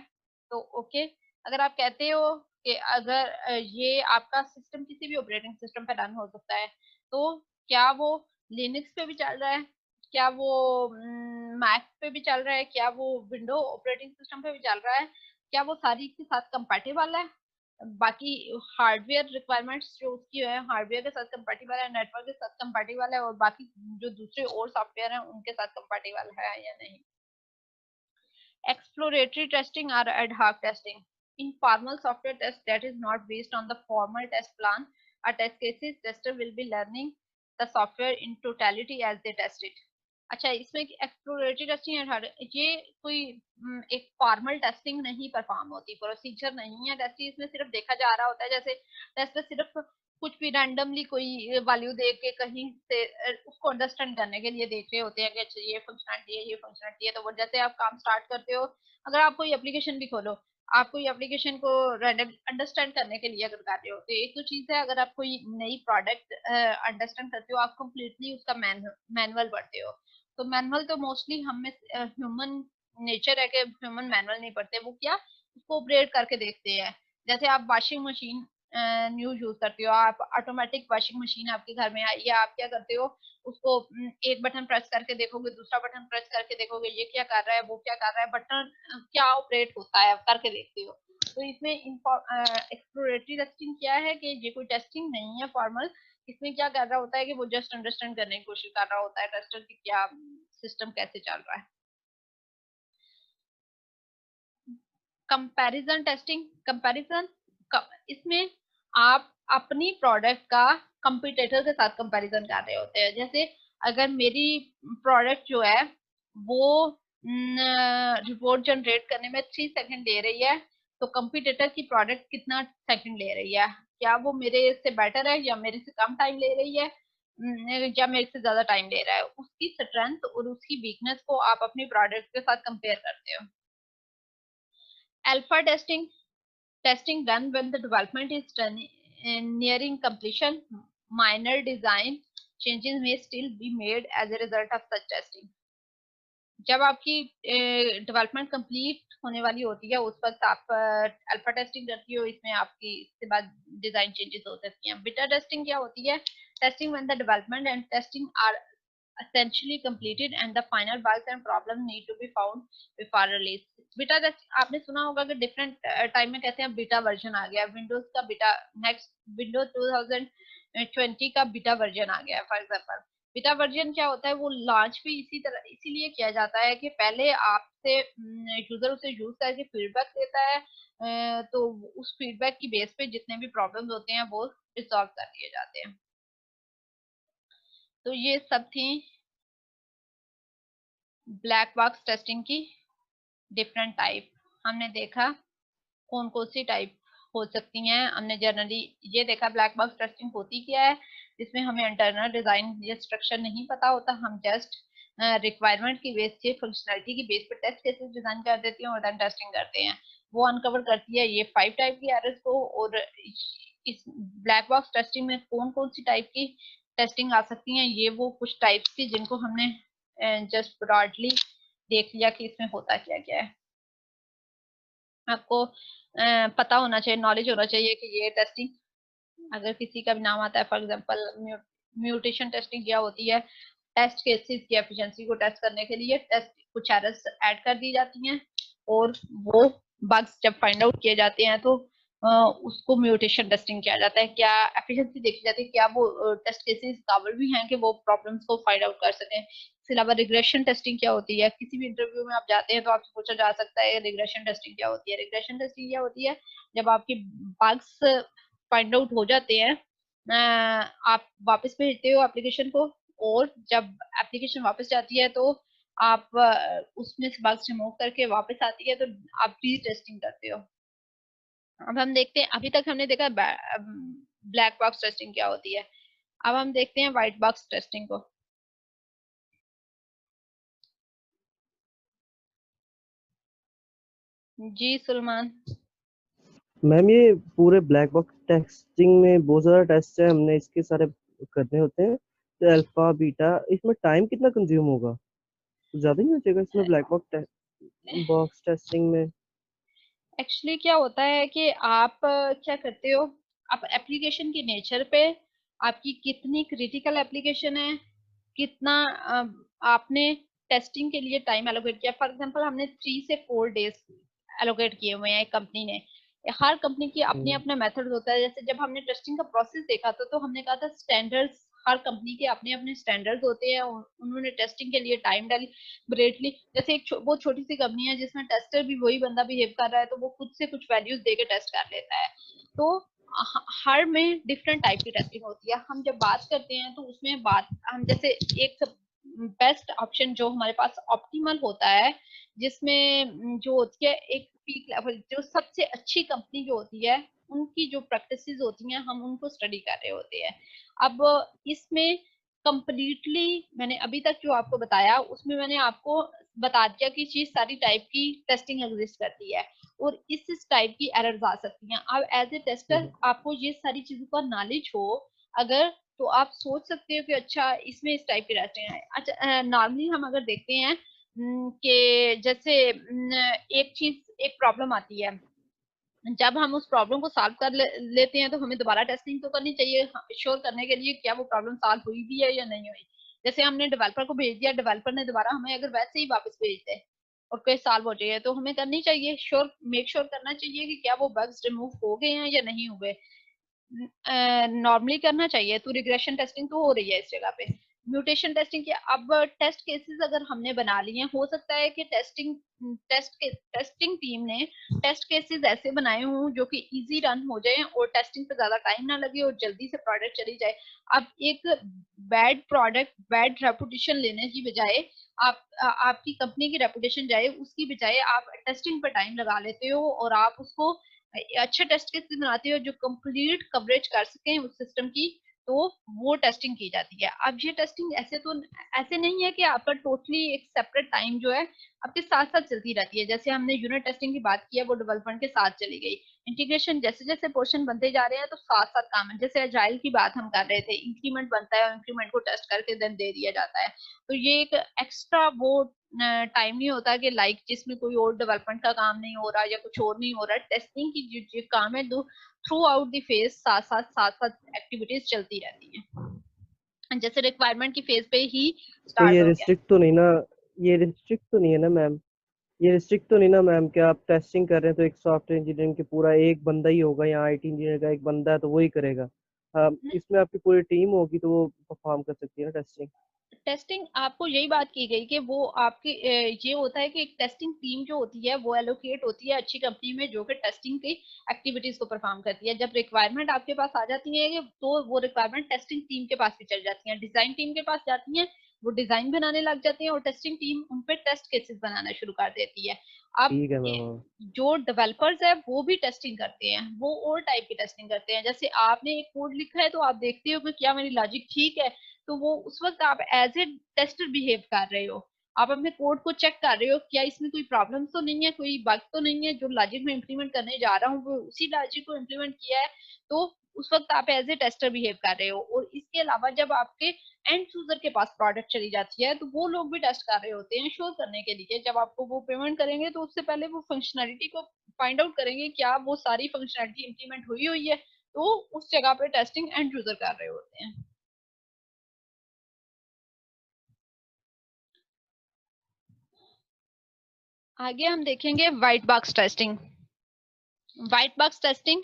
तो ओके। अगर आप कहते हो कि अगर ये आपका सिस्टम किसी भी ऑपरेटिंग सिस्टम पे रन हो सकता है तो क्या वो लिनक्स पे भी चल रहा है, क्या वो मैक पे भी चल रहा है, क्या वो विंडो ऑपरेटिंग सिस्टम पे भी चल रहा है, क्या वो सारी के साथ कंपैटिबल है, बाकी हार्डवेयर रिक्वायरमेंट्स जो उसकी है हार्डवेयर के साथ कंपैटिबल है, नेटवर्क के साथ कंपैटिबल है, और बाकी जो दूसरे और सॉफ्टवेयर हैं उनके साथ कंपैटिबल है या नहीं। Exploratory testing or ad hoc testing. In formal software test that is not based on the formal test plan or test cases, tester will be learning the software in totality as they test it. अच्छा, इसमें exploratory testing है, ये कोई एक formal testing नहीं perform होती, procedure नहीं है टेस्टिंग। इसमें सिर्फ देखा जा रहा होता है, जैसे टेस्ट सिर्फ कुछ भी रैंडमली कोई वैल्यू दे के कहीं से उसको अंडरस्टैंड करने के लिए देख रहे होते हैं कि अच्छा ये फंक्शनलिटी है, ये फंक्शनलिटी है। तो वो जैसे आप काम स्टार्ट करते हो, अगर आप कोई एप्लीकेशन भी खोलो, आप कोई एप्लीकेशन को रैंडम अंडरस्टैंड करने के लिए अगर कर रहे हो तो एक तो चीज है, अगर आप कोई नई प्रोडक्ट अंडरस्टैंड करते हो, आप कंप्लीटली उसका मैनुअल पढ़ते हो। तो मैनुअल तो मोस्टली हमें ह्यूमन नेचर है कि ह्यूमन मैनुअल नहीं पढ़ते, वो क्या उसको ऑपरेट करके देखते हैं। जैसे आप वॉशिंग मशीन न्यू यूज करते हो, आप ऑटोमेटिक वॉशिंग मशीन आपके घर में आई है, आप क्या करते हो उसको एक बटन प्रेस करके देखोगे, दूसरा बटन प्रेस करके देखोगे ये क्या कर रहा है, वो क्या कर रहा है, बटन क्या ऑपरेट होता है करके देखते हो। तो इसमें एक्सप्लोरेटरी टेस्टिंग क्या है कि ये कोई टेस्टिंग नहीं है फॉर्मल। इसमें क्या कर रहा होता है कि वो जस्ट अंडरस्टैंड करने की कोशिश कर रहा होता है टेस्टर की क्या सिस्टम कैसे चल रहा है। कंपैरिजन टेस्टिंग, कंपैरिजन इसमें आप अपनी प्रोडक्ट का कंपटीटर के साथ कंपैरिजन कर रहे होते हैं। जैसे अगर मेरी प्रोडक्ट जो है वो रिपोर्ट जनरेट करने में 3 सेकंड ले रही है, तो कंपटीटर की प्रोडक्ट कितना सेकंड ले रही है, क्या वो मेरे से बेटर है या मेरे से कम टाइम ले रही है, या मेरे से ज्यादा टाइम ले रहा है। उसकी स्ट्रेंथ और उसकी वीकनेस को आप अपनी प्रोडक्ट के साथ कंपेयर करते हो। Alpha testing done when the development is nearing completion. Minor design changes may still be made as a result of such testing. जब आपकी डेवलपमेंट कंप्लीट होने वाली होती है उस वक्त आप अल्फा टेस्टिंग करती हो, इसमें आपकी इसके बाद डिजाइन चेंजेस हो सकती हैं। बीटा टेस्टिंग क्या होती है? Testing when the development and testing are essentially completed and the final bugs and problems need to be found before release. Beta आपने सुना होगा कि डिफरेंट टाइम में कहते हैं बीटा वर्जन आ गया, विंडोज का बीटा, नेक्स्ट विंडोज 2020 का बीटा वर्जन आ गया। फॉर एग्जांपल बीटा वर्जन क्या होता है? वो लॉन्च भी इसी तरह इसीलिए किया जाता है कि पहले आपसे यूजर उसे यूज करके फीडबैक देता है, तो उस फीडबैक की बेस पे जितने भी प्रॉब्लम्स होते हैं वो रिजॉल्व कर दिए जाते हैं। तो ये सब थी ब्लैक बॉक्स टेस्टिंग की डिफरेंट टाइप। हमने देखा कौन कौन सी टाइप हो सकती हैं। हमने जनरली ये देखा ब्लैक बॉक्स टेस्टिंग होती क्या है, जिसमें हमें इंटरनल डिजाइन या स्ट्रक्चर नहीं पता होता, हम जस्ट रिक्वायरमेंट की बेस से, फंक्शनलिटी की बेस पे टेस्ट केसेस डिजाइन कर देते हैं और देन टेस्टिंग करते हैं। वो अनकवर करती है ये 5 टाइप की एरर्स को। और इस ब्लैक बॉक्स टेस्टिंग में कौन कौन सी टाइप की टेस्टिंग आ सकती हैं, ये वो कुछ टाइप्स थी जिनको हमने जस्ट ब्रॉडली देख लिया कि इसमें होता क्या क्या है। आपको पता होना चाहिए, नॉलेज होना चाहिए कि ये टेस्टिंग अगर किसी का भी नाम आता है, फॉर एग्जांपल म्यूटेशन टेस्टिंग क्या होती है? टेस्ट केसेस की एफिशिएंसी को टेस्ट करने के लिए टेस्ट कुछ एरर्स ऐड कर दी जाती हैं और वो बग्स जब फाइंड आउट किए जाते हैं तो उसको म्यूटेशन टेस्टिंग किया जाता है। क्या एफिशिएंसी देखी जाती है, क्या वो टेस्ट केसेस काबिल भी हैं कि वो प्रॉब्लम्स को फाइंड आउट कर सकें। इसके अलावा रिग्रेशन टेस्टिंग क्या होती है? किसी भी इंटरव्यू में आप जाते हैं तो आपसे पूछा जा सकता है रिग्रेशन टेस्टिंग क्या होती है। रिग्रेशन टेस्टिंग क्या होती है? जब आपकी बग्स फाइंड आउट हो जाते हैं, आप वापस भेजते हो एप्लीकेशन को, और जब एप्लीकेशन वापस जाती है तो आप उसमें से बग्स रिमूव करके वापस आती है तो आप री टेस्टिंग करते हो। अब हम देखते हैं, अभी तक हमने देखा ब्लैक बॉक्स टेस्टिंग क्या होती है, अब हम देखते हैं व्हाइट बॉक्स टेस्टिंग को। जी सलमान। मैम ये पूरे ब्लैक बॉक्स टेस्टिंग में बहुत ज्यादा टेस्ट है, हमने इसके सारे करने होते हैं, तो अल्फा बीटा, इसमें टाइम कितना कंज्यूम होगा? ज्यादा ही हो जाएगा इसमें ब्लैक बॉक्स टेस्टिंग में? एक्चुअली क्या होता है कि आप क्या करते हो, आप एप्लीकेशन के नेचर पे, आपकी कितनी क्रिटिकल एप्लीकेशन है, कितना आपने टेस्टिंग के लिए टाइम एलोकेट किया। फॉर एग्जांपल हमने 3 से 4 डेज एलोकेट किए हुए हैं एक कंपनी ने। हर कंपनी की अपने अपने मेथड होता है। जैसे जब हमने टेस्टिंग का प्रोसेस देखा था तो हमने कहा था स्टैंडर्ड्स, हर कंपनी के अपने अपने स्टैंडर्ड्स होते हैं, उन्होंने टेस्टिंग के लिए टाइम डेलिबरेटली, जैसे एक वो छोटी सी कंपनी है जिसमें टेस्टर भी वही बंदा बिहेव कर रहा है तो वो खुद से कुछ वैल्यूज देके टेस्ट कर लेता है। तो हर में डिफरेंट टाइप की टेस्टिंग होती है। हम जब बात करते हैं तो उसमें बात हम जैसे एक बेस्ट ऑप्शन जो हमारे पास ऑप्टिमल होता है, जिसमें जो होती है एक पीक लेवल, जो सबसे अच्छी कंपनी जो होती है उनकी जो प्रैक्टिसेस होती हैं हम उनको स्टडी कर रहे होते हैं। अब इसमें कंप्लीटली मैंने अभी तक जो आपको बताया उसमें मैंने आपको बता दिया कि चीज सारी टाइप की टेस्टिंग एग्जिस्ट करती है और इस टाइप की एरर्स आ सकती हैं। अब एज ए टेस्टर आपको ये सारी चीजों का नॉलेज हो अगर, तो आप सोच सकते हो कि अच्छा इसमें इस टाइप की टेस्टिंग है। अच्छा नॉर्मली हम अगर देखते हैं कि जैसे एक चीज, एक प्रॉब्लम आती है, जब हम उस प्रॉब्लम को सॉल्व कर लेते हैं तो हमें दोबारा टेस्टिंग तो करनी चाहिए श्योर करने के लिए क्या वो प्रॉब्लम सॉल्व हुई भी है या नहीं हुई। जैसे हमने डेवलपर को भेज दिया, डेवलपर ने दोबारा हमें अगर वैसे ही वापस भेज दे और कई साल हो जाए, तो हमें करनी चाहिए मेक श्योर करना चाहिए कि क्या वो बग्स रिमूव हो गए हैं या नहीं हुए। नॉर्मली करना चाहिए। तो रिग्रेशन टेस्टिंग तो हो रही है इस जगह पे। म्यूटेशन टेस्टिंग की अब टेस्ट केसेस अगर हमने बना लिए हैं, हो सकता है कि टेस्टिंग टीम ने टेस्ट केसेस ऐसे बनाए हों जो कि इजी रन हो जाए और टेस्टिंग पे ज्यादा टाइम ना लगे और जल्दी से प्रोडक्ट चली जाए। अब एक बैड प्रोडक्ट बैड रेपुटेशन लेने की बजाय आपकी कंपनी की रेपुटेशन जाए उसकी बजाय आप टेस्टिंग पर टाइम लगा लेते हो और आप उसको अच्छे टेस्ट केसेस बनाते हो जो कंप्लीट कवरेज कर सके उस सिस्टम की, तो वो टेस्टिंग की जाती है। अब ये टेस्टिंग ऐसे नहीं है कि आपका टोटली एक सेपरेट टाइम जो है आपके साथ साथ चलती रहती है। जैसे हमने यूनिट टेस्टिंग की बात की है, वो डेवलपमेंट के साथ चली गई। इंटीग्रेशन जैसे जैसे पोर्शन बनते जा रहे हैं तो साथ साथ काम है। जैसे एजाइल की बात हम कर रहे थे, इंक्रीमेंट बनता है और इंक्रीमेंट को टेस्ट करके देन दे दिया जाता है। तो ये एक एक्स्ट्रा वो टाइम नहीं होता कि लाइक जिसमें कोई और डेवलपमेंट का काम नहीं हो रहा या कुछ और नहीं हो रहा। टेस्टिंग की जो काम है थ्रू आउट द फेज साथ साथ एक्टिविटीज चलती रहती है। जैसे रिक्वायरमेंट की फेज पे ही तो स्टार्ट ये हो गया। रिस्ट्रिक्ट तो नहीं ना, ये रिस्ट्रिक्ट तो नहीं है ना मैम, ये रिस्ट्रिक्ट तो नहीं ना मैम कि आप टेस्टिंग कर रहे हैं तो एक सॉफ्टवेयर इंजीनियरिंग के पूरा एक बंदा ही होगा, या आईटी इंजीनियर का एक बंदा है तो वही करेगा। इसमें आपकी पूरी टीम होगी तो वो परफॉर्म कर सकती है ना टेस्टिंग। टेस्टिंग आपको यही बात की गई कि वो आपकी ये होता है कि एक टेस्टिंग टीम जो होती है वो एलोकेट होती है अच्छी कंपनी में जो कि टेस्टिंग की एक्टिविटीज को परफॉर्म करती है। जब रिक्वायरमेंट आपके पास आ जाती है तो वो रिक्वायरमेंट टेस्टिंग टीम के पास भी चल जाती है, डिजाइन टीम के पास जाती है, वो डिजाइन बनाने लग जाते हैं और टेस्टिंग टीम उन पे टेस्ट केसेस बनाना शुरू कर देती है। अब ठीक है मैम। जो डेवलपर्स है वो भी टेस्टिंग करते हैं, वो और टाइप की टेस्टिंग करते हैं। जैसे आपने एक कोड लिखा है तो आप देखते हो कि क्या मेरी लॉजिक ठीक है, तो वो उस वक्त आप एज ए टेस्टर बिहेव कर रहे हो। आप अपने कोड को चेक कर रहे हो क्या इसमें कोई प्रॉब्लम तो नहीं है, कोई बग तो नहीं है, जो लॉजिक में इंप्लीमेंट करने जा रहा हूँ वो उसी लॉजिक को इंप्लीमेंट किया है। तो उस वक्त आप एज ए टेस्टर बिहेव कर रहे हो। और इसके अलावा जब आपके एंड यूजर के पास प्रोडक्ट चली जाती है तो वो लोग भी टेस्ट कर रहे होते हैं श्योर करने के लिए। जब आपको वो पेमेंट करेंगे तो उससे पहले वो फंक्शनैलिटी को फाइंड आउट करेंगे क्या वो सारी फंक्शनैलिटी इंप्लीमेंट हुई है, तो उस जगह पे टेस्टिंग एंड यूजर कर रहे होते हैं। आगे हम देखेंगे white box testing. White box testing,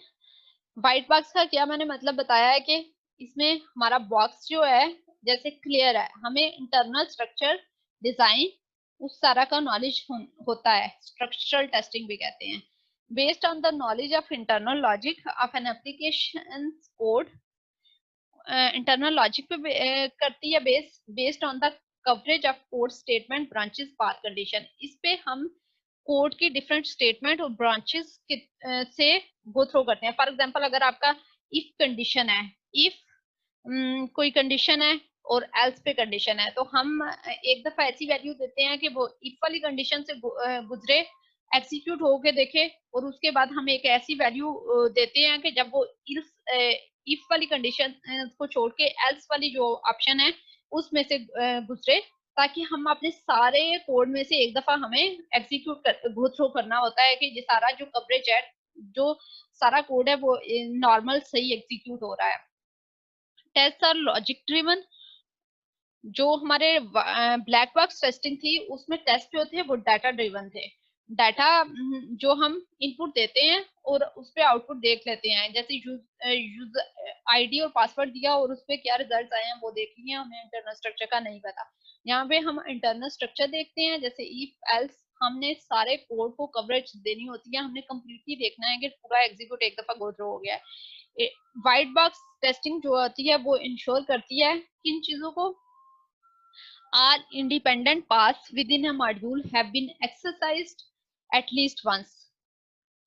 white box का क्या मैंने मतलब बताया है कि इसमें हमारा बॉक्स जो है जैसे क्लियर है, हमें इंटरनल स्ट्रक्चर डिजाइन उस सारा का नॉलेज होता है, स्ट्रक्चरल टेस्टिंग भी कहते हैं। Based on the knowledge of internal logic of an application code, internal logic पे करती है based on the coverage of code statement branches path condition. इस पे हम कोड की डिफरेंट स्टेटमेंट और ब्रांचेस से गो थ्रू करते हैं। फॉर एग्जांपल अगर आपका इफ कंडीशन है, इफ कोई कंडीशन है और एल्स पे कंडीशन है, तो हम एक दफा ऐसी वैल्यू देते हैं कि वो इफ वाली कंडीशन से गुजरे, एग्जीक्यूट होके देखे, और उसके बाद हम एक ऐसी वैल्यू देते हैं कि जब वो इफ वाली कंडीशन को छोड़ के एल्स वाली जो ऑप्शन है उसमें से गुजरे, ताकि हम अपने सारे कोड में से एक दफा हमें एग्जीक्यूट गो थ्रू करना होता है कि ये सारा जो कवरेज है, जो सारा कोड है वो नॉर्मल सही एग्जीक्यूट हो रहा है। Test are logic driven. जो हमारे ब्लैक बॉक्स टेस्टिंग थी उसमें टेस्ट जो थे वो डाटा ड्रिवन थे। डाटा जो हम इनपुट देते हैं और उस पे आउटपुट देख लेते हैं। जैसे यूजर आईडी और पासवर्ड दिया और उस पे क्या रिजल्ट आए हैं वो देख लिए, हमें इंटरनल स्ट्रक्चर का नहीं पता। यहाँ पे हम इंटरनल स्ट्रक्चर देखते हैं, जैसे इफ एल्स हमने सारे कोड को कवरेज देनी होती है, हमने कंप्लीटली देखना है कि पूरा एग्जीक्यूट एक दफा गो थ्रू हो गया है। व्हाइट बॉक्स टेस्टिंग जो होती है वो इंश्योर करती है किन चीजों को, all independent paths within a module have been exercised at least once।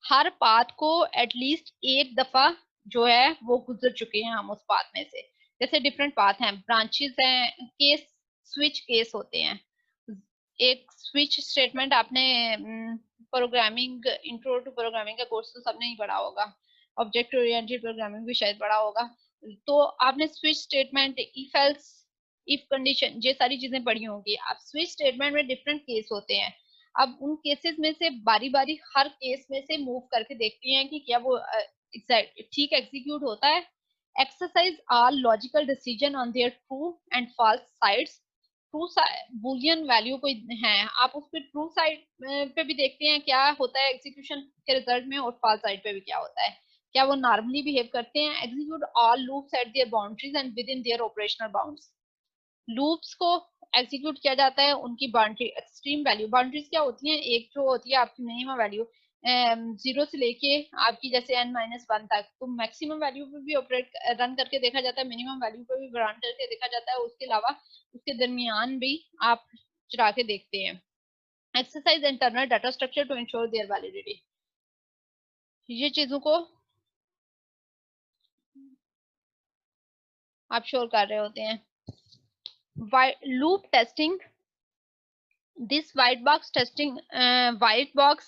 Her path को एटलीस्ट एक दफा जो है वो गुजर चुके हैं हम उस पाथ में से। जैसे डिफरेंट पाथ हैं, ब्रांचेस हैं, केस स्विच केस होते हैं। एक स्विच स्टेटमेंट आपने प्रोग्रामिंग इंट्रो टू प्रोग्रामिंग का कोर्स तो सबने ही पढ़ा होगा, ऑब्जेक्ट ओरिएंटेड प्रोग्रामिंग भी शायद पढ़ा होगा। तो आपने switch statement, if else, if condition, ये सारी चीजें पढ़ी होंगी। अब स्विच स्टेटमेंट में डिफरेंट केस होते हैं। अब उन केसेस में से बारी बारी हर केस में से मूव करके देखती हैं कि क्या वो ठीक एग्जीक्यूट होता है। Exercise are logical decision on their true and false sides. True Boolean value कोई है, आप उस पर ट्रू साइड पे भी देखते हैं क्या होता है एग्जीक्यूशन के रिजल्ट में, और फॉल्स साइड पे भी क्या होता है, क्या वो नॉर्मली बिहेव करते हैं। Execute all loops eight there boundaries and with in their operational bounds. Loops को एग्जीक्यूट किया जाता है उनकी बाउंड्री, एक्सट्रीम वैल्यू, बाउंड्रीज क्या होती हैं, एक जो होती है आपकी मिनिमम वैल्यू 0 से लेके आपकी जैसे n-1 तक, तो मैक्सिमम वैल्यू पे भी ऑपरेट रन करके देखा जाता है, मिनिमम वैल्यू पे भी रन करके देखा जाता है, उसके अलावा उसके दरमियान भी आप चला के देखते हैं। Exercise internal data structure to ensure their validity, ये चीजों को आप श्योर कर रहे होते हैं। Loop testing, this white box testing white box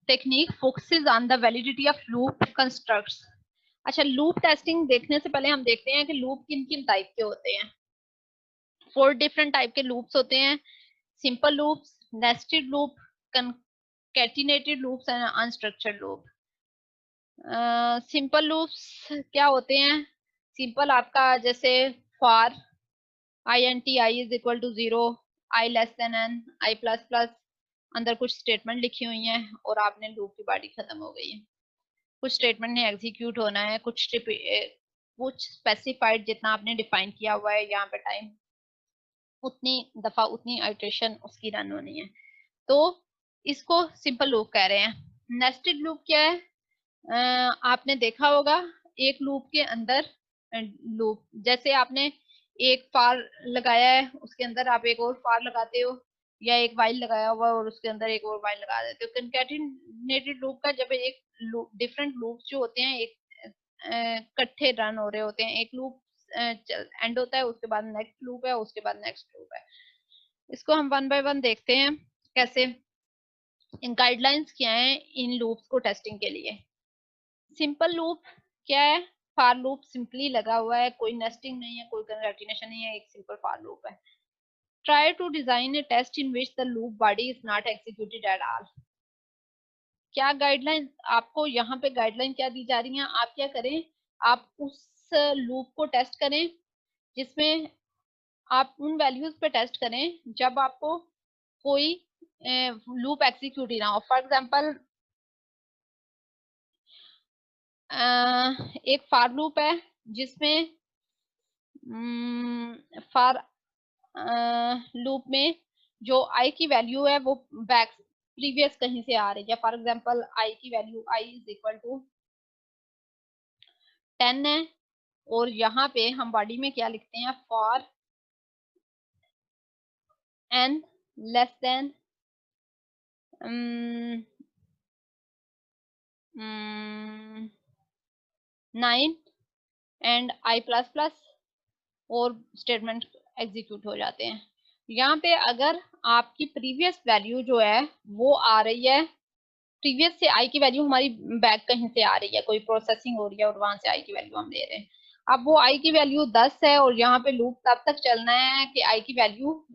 technique focuses on the validity of loop constructs। अच्छा, लूप टेस्टिंग देखने से पहले हम देखते हैं कि लूप किन किन टाइप के होते हैं। 4 डिफरेंट टाइप के लूप्स होते हैं, simple loops, nested loop, concatenated loops and unstructured loop. Simple loops क्या होते हैं, सिंपल आपका जैसे for int I is equal to 0, I less than n, I plus plus, अंदर कुछ स्टेटमेंट लिखी हुई हैं और आपने लूप की बॉडी खत्म हो गई है। कुछ स्टेटमेंट ने एग्जीक्यूट होना है, कुछ स्पेसिफाइड जितना आपने डिफाइन किया हुआ है यहाँ पे टाइम, उतनी दफा उतनी आइटरेशन उसकी रन होनी है, तो इसको सिंपल लूप कह रहे हैं। नेस्टेड लूप क्या है, आपने देखा होगा एक लूप के अंदर लूप, जैसे आपने एक फार लगाया है उसके अंदर आप एक और फार लगाते हो, या एक वाइल लगाया हुआ और उसके अंदर एक और वाइल लगा देते हो। कंकैटिनेटेड लूप का जब एक डिफरेंट लूप्स जो होते हैं एक इकट्ठे रन हो रहे होते हैं, एक लूप एंड होता है उसके बाद नेक्स्ट लूप है उसके बाद नेक्स्ट लूप है, इसको हम वन बाय वन देखते हैं कैसे। इन गाइडलाइंस क्या है इन लूप्स को टेस्टिंग के लिए। सिंपल लूप क्या है, फॉर लूप सिंपली लगा हुआ है, कोई नेस्टिंग नहीं है, कोई कंकैटिनेशन नहीं है, एक सिंपल फॉर लूप है। Try to design a test in which the loop body is not executed at all. क्या गाइडलाइन आपको यहाँ पे गाइडलाइन क्या दी जा रही है, आप क्या करें, आप उस लूप को टेस्ट करें जिसमें आप उन वैल्यूज पे टेस्ट करें जब आपको कोई लूप एग्जीक्यूट ही ना हो। फॉर एग्जांपल एक फॉर लूप है जिसमें फॉर लूप में जो आई की वैल्यू है वो बैक प्रीवियस कहीं से आ रही है। फॉर एग्जांपल आई की value i is equal to 10 है, और यहाँ पे हम बॉडी में क्या लिखते हैं, for n less than 9 and i plus plus, और स्टेटमेंट एग्जीक्यूट हो जाते हैं। यहाँ पे अगर आपकी प्रीवियस वैल्यू जो है वो आ रही है, प्रीवियस से आई की वैल्यू हमारी बैक कहीं से आ रही है, कोई प्रोसेसिंग हो रही है और वहां से आई की वैल्यू हम ले रहे हैं। अब वो आई की वैल्यू 10 है और यहाँ पे लूप तब तक चलना है कि आई की वैल्यू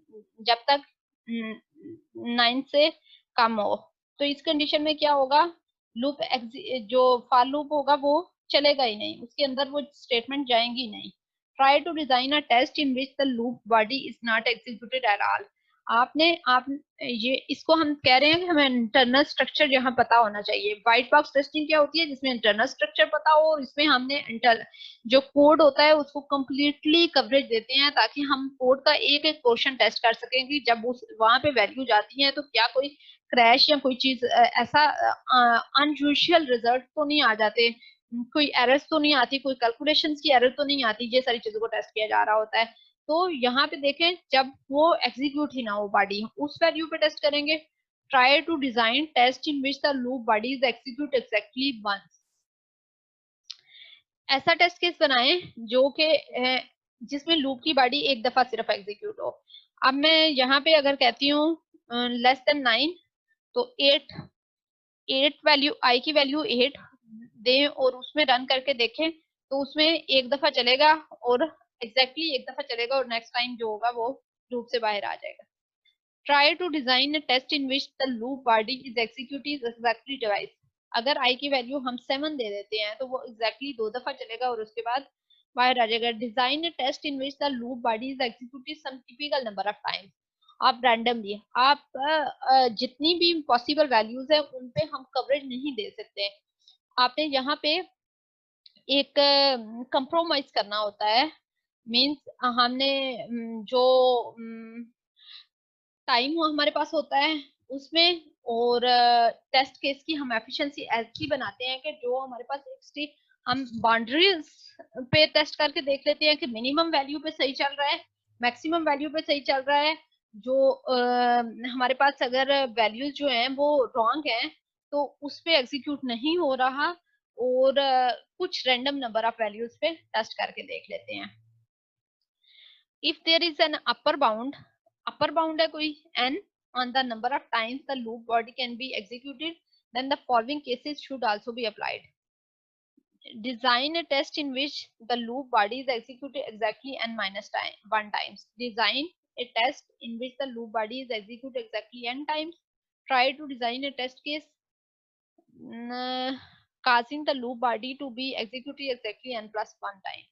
जब तक 9 से कम हो। तो इस कंडीशन में क्या होगा, लूप जो फॉर लूप होगा वो चलेगा ही नहीं, उसके अंदर वो स्टेटमेंट जाएंगी नहीं। Try to design a test in which the loop body is not executed at all. आप ये इसको हम कह रहे हैं कि हमें इंटरनल स्ट्रक्चर यहाँ पता होना चाहिए। व्हाइट बॉक्स टेस्टिंग क्या होती है, जिसमें इंटरनल स्ट्रक्चर पता हो और इसमें हमने जो कोड होता है उसको कम्प्लीटली कवरेज देते हैं ताकि हम कोड का एक एक पोर्शन टेस्ट कर सकें कि जब उस वहां पे वैल्यू जाती है तो क्या कोई क्रैश या कोई चीज ऐसा अनयूजुअल रिजल्ट तो नहीं आ जाते, कोई एरर्स तो नहीं आती, कोई कैलकुलेशंस की एरर तो नहीं आती, ये सारी चीजों को टेस्ट किया जा रहा होता है। तो यहाँ पे देखें जब वो एग्जीक्यूट ही ना हो बॉडी, उस वैल्यू पे टेस्ट करेंगे। Try to design test in which the loop body is execute exactly once. ऐसा टेस्ट केस बनाएं जो कि जिसमें लूप की बॉडी एक दफा सिर्फ एग्जीक्यूट हो। अब मैं यहाँ पे अगर कहती हूँ लेस देन 9, तो 8 वैल्यू आई की वैल्यू 8 दें और उसमें रन करके देखें, तो उसमें एक दफा चलेगा और एग्जैक्टली एक दफा चलेगा और नेक्स्ट टाइम जो होगा वो लूप से बाहर आ जाएगा। Try to design a test in which the loop body is executive exactly twice. अगर आई की वैल्यू हम 7 दे देते हैं तो वो एग्जैक्टली 2 दफा चलेगा और उसके बाद वाई राजेगर design a test in which the loop body is executed some typical number of times. आप रैंडमली आप जितनी भी पॉसिबल वैल्यूज है उन पे हम कवरेज नहीं दे सकते। आपने यहाँ पे एक कंप्रोमाइज करना होता है। मीन्स हमने जो टाइम हमारे पास होता है उसमें, और टेस्ट केस की हम एफिशिएंसी ऐसी बनाते हैं कि जो हमारे पास एक हम बाउंड्रीज पे टेस्ट करके देख लेते हैं कि मिनिमम वैल्यू पे सही चल रहा है, मैक्सिमम वैल्यू पे सही चल रहा है। जो हमारे पास अगर वैल्यूज जो हैं वो रॉन्ग हैं तो उस पे एग्जीक्यूट नहीं हो रहा, और कुछ रैंडम नंबर ऑफ वैल्यूज पे टेस्ट करके देख लेते हैं। If there is an upper bound है कोई n on the number of times the loop body can be executed, then the following cases should also be applied. Design a test in which the loop body is executed exactly n minus 1 times. Design a test in which the loop body is executed exactly n times. Try to design a test case causing the loop body to be executed exactly n plus 1 time.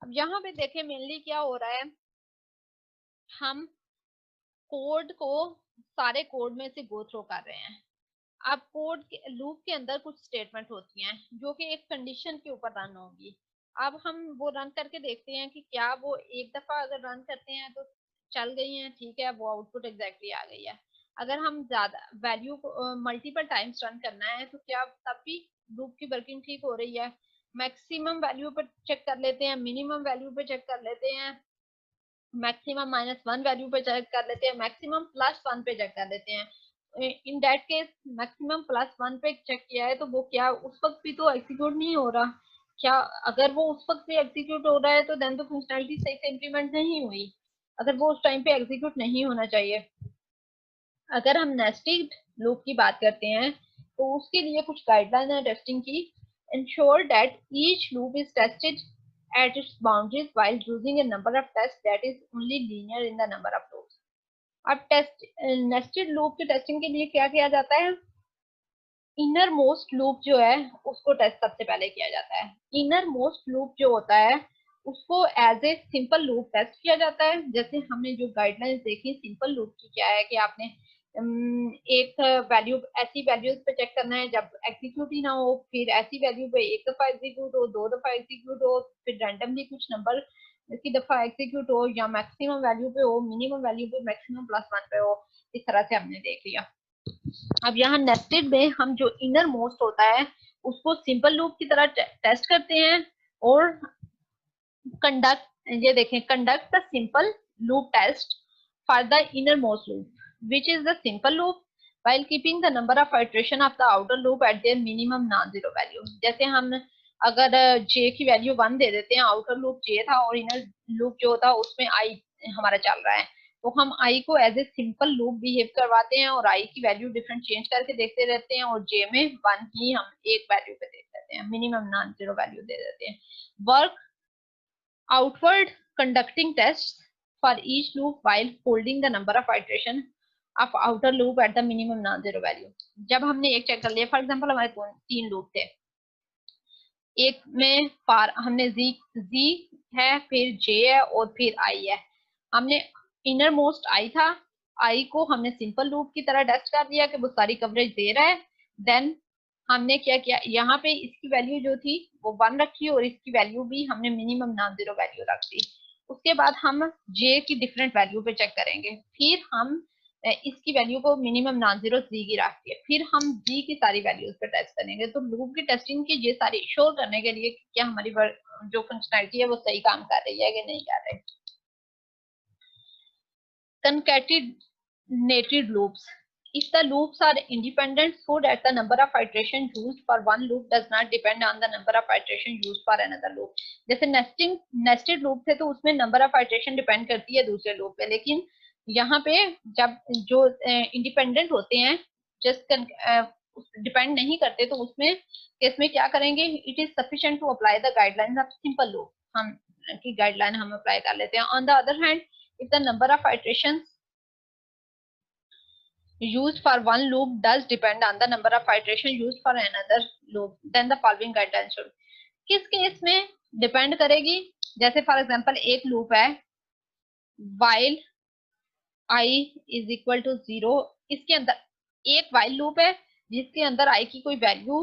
अब यहाँ पे देखें mainly क्या हो रहा है, हम code को सारे कोड में से गो थ्रू कर रहे हैं। अब कोड के लूप के अंदर कुछ स्टेटमेंट होती हैं जो कि एक कंडीशन के ऊपर रन होगी। अब हम वो रन करके देखते हैं कि क्या वो एक दफा अगर रन करते हैं तो चल गई हैं, ठीक है, वो आउटपुट एग्जैक्टली आ गई है। अगर हम ज्यादा वैल्यू को मल्टीपल टाइम्स रन करना है तो क्या तब भी लूप की वर्किंग ठीक हो रही है। मैक्सिमम वैल्यू पे चेक कर लेते हैं, मिनिमम वैल्यू पे चेक कर लेते हैं, मैक्सिमम -1 वैल्यू पे चेक कर लेते हैं, मैक्सिमम +1 पे चेक कर लेते हैं। इन दैट केस मैक्सिमम +1 पे चेक किया है तो वो क्या उस वक्त भी तो एग्जीक्यूट नहीं हो रहा। क्या अगर वो उस वक्त भी एग्जीक्यूट हो रहा है तो देन तो फंक्शनैलिटी सही से इम्प्लीमेंट नहीं हुई, अगर वो उस टाइम पे एग्जीक्यूट नहीं होना चाहिए। अगर हम नेस्टेड लूप की बात करते हैं तो उसके लिए कुछ गाइडलाइन है टेस्टिंग की। ensure that each loop is tested at its boundaries while using a number of tests that is only linear in the number of loops. अब टेस्ट नेस्टेड लूप की टेस्टिंग के लिए क्या किया जाता है, इनर मोस्ट लूप जो है उसको टेस्ट सबसे पहले किया जाता है। इनर मोस्ट लूप जो होता है उसको as a simple loop test किया जाता है। जैसे हमने जो गाइडलाइंस देखी सिंपल लूप की क्या है कि आपने एक वैल्यू ऐसी वैल्यूज पे चेक करना है जब एग्जीक्यूट ही ना हो, फिर ऐसी वैल्यू पे एक दफा एग्जीक्यूट हो, दो दफा एग्जीक्यूट हो, फिर रैंडमली कुछ नंबर की दफा एग्जीक्यूट हो, या मैक्सिमम वैल्यू पे हो, मिनिमम वैल्यू पे मैक्सिमम +1 पे हो। इस तरह से हमने देख लिया। अब यहाँ नेस्टेड में हम जो इनर मोस्ट होता है उसको सिंपल लूप की तरह टेस्ट करते हैं, और कंडक्ट ये देखें conduct the simple loop test for the innermost loop which is the simple loop while keeping the number of iteration of the outer loop at their minimum non-zero value। जैसे हम अगर j की value 1 दे देते हैं, outer loop j था और inner loop जो था उसमें i हमारा चल रहा है, तो हम i को as a simple loop behave करवाते हैं और i की वैल्यू डिफरेंट चेंज करके देखते रहते हैं, और j में 1 ही हम एक वैल्यू पे देख लेते हैं, मिनिमम नॉन जीरो वैल्यू दे देते हैं। Work outward conducting tests for each loop while holding the number of iteration of outer loop at the minimum non-zero value। जब हमने एक चेक कर लिया, फॉर एग्जांपल हमारे 3 लूप थे, एक में हमने z है, फिर j है और फिर i है। हमने इनर मोस्ट i था, i को हमने सिंपल लूप की तरह टेस्ट कर दिया कि वो सारी कवरेज दे रहा है। देन हमने क्या किया, यहाँ पे इसकी वैल्यू जो थी वो 1 रखी और इसकी वैल्यू भी हमने मिनिमम नॉन जीरो वैल्यू रख दी। उसके बाद हम j की डिफरेंट वैल्यू पे चेक करेंगे, फिर हम इसकी वैल्यू को मिनिमम नॉन जीरो z की रख के फिर हम z की सारी वैल्यूज पे टेस्ट करेंगे। तो लूप की टेस्टिंग की ये सारी श्योर करने के लिए कि क्या हमारी जो फंक्शनैलिटी है वो सही काम कर रही है कि नहीं कर रही। Concatenated loops, if the loops are independent so that the number of iterations used for one loop does not depend on the number of iterations used for another loop। जैसे nested loop थे तो उसमें number of iteration depend करती है दूसरे loop पे, लेकिन यहाँ पे जब जो इंडिपेंडेंट होते हैं जस्ट डिपेंड नहीं करते तो उसमें केस में क्या करेंगे, it is sufficient to apply the guidelines of simple loop, हम की गाइडलाइन हम अप्लाई कर लेते हैं। On the other hand if the number of iterations used for one loop does depend on the number of iterations used for another loop then the following guidelines should। किस case में depend करेगी, जैसे for example एक loop है while i is equal to 0, इसके अंदर एक while loop है जिसके अंदर i की कोई वैल्यू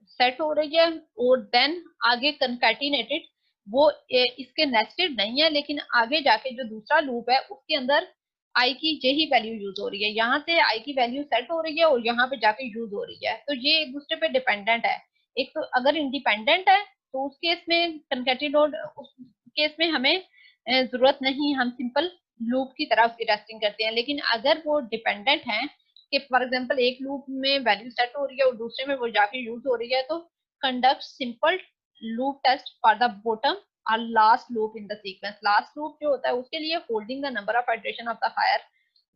सेट हो रही है और देन आगे कंकैटिनेटेड वो इसके नेस्टेड नहीं है, लेकिन आगे जाके जो दूसरा लूप है उसके अंदर i की यही वैल्यू यूज हो रही है, यहाँ से i की वैल्यू सेट हो रही है और यहाँ पे जाके यूज हो रही है, तो ये एक दूसरे पे डिपेंडेंट है। एक तो अगर इंडिपेंडेंट है तो उस केस में कंकैटिनेट, उस केस में हमें जरूरत नहीं, हम सिंपल लूप की तरह उसकी टेस्टिंग करते हैं। लेकिन अगर वो डिपेंडेंट है कि फॉर एग्जांपल एक लूप में वैल्यू सेट हो रही है और दूसरे में वो जाके यूज हो रही है, तो conduct simple loop test for the bottom और last loop in the sequence. Last loop जो होता है उसके लिए holding the number of iteration of the higher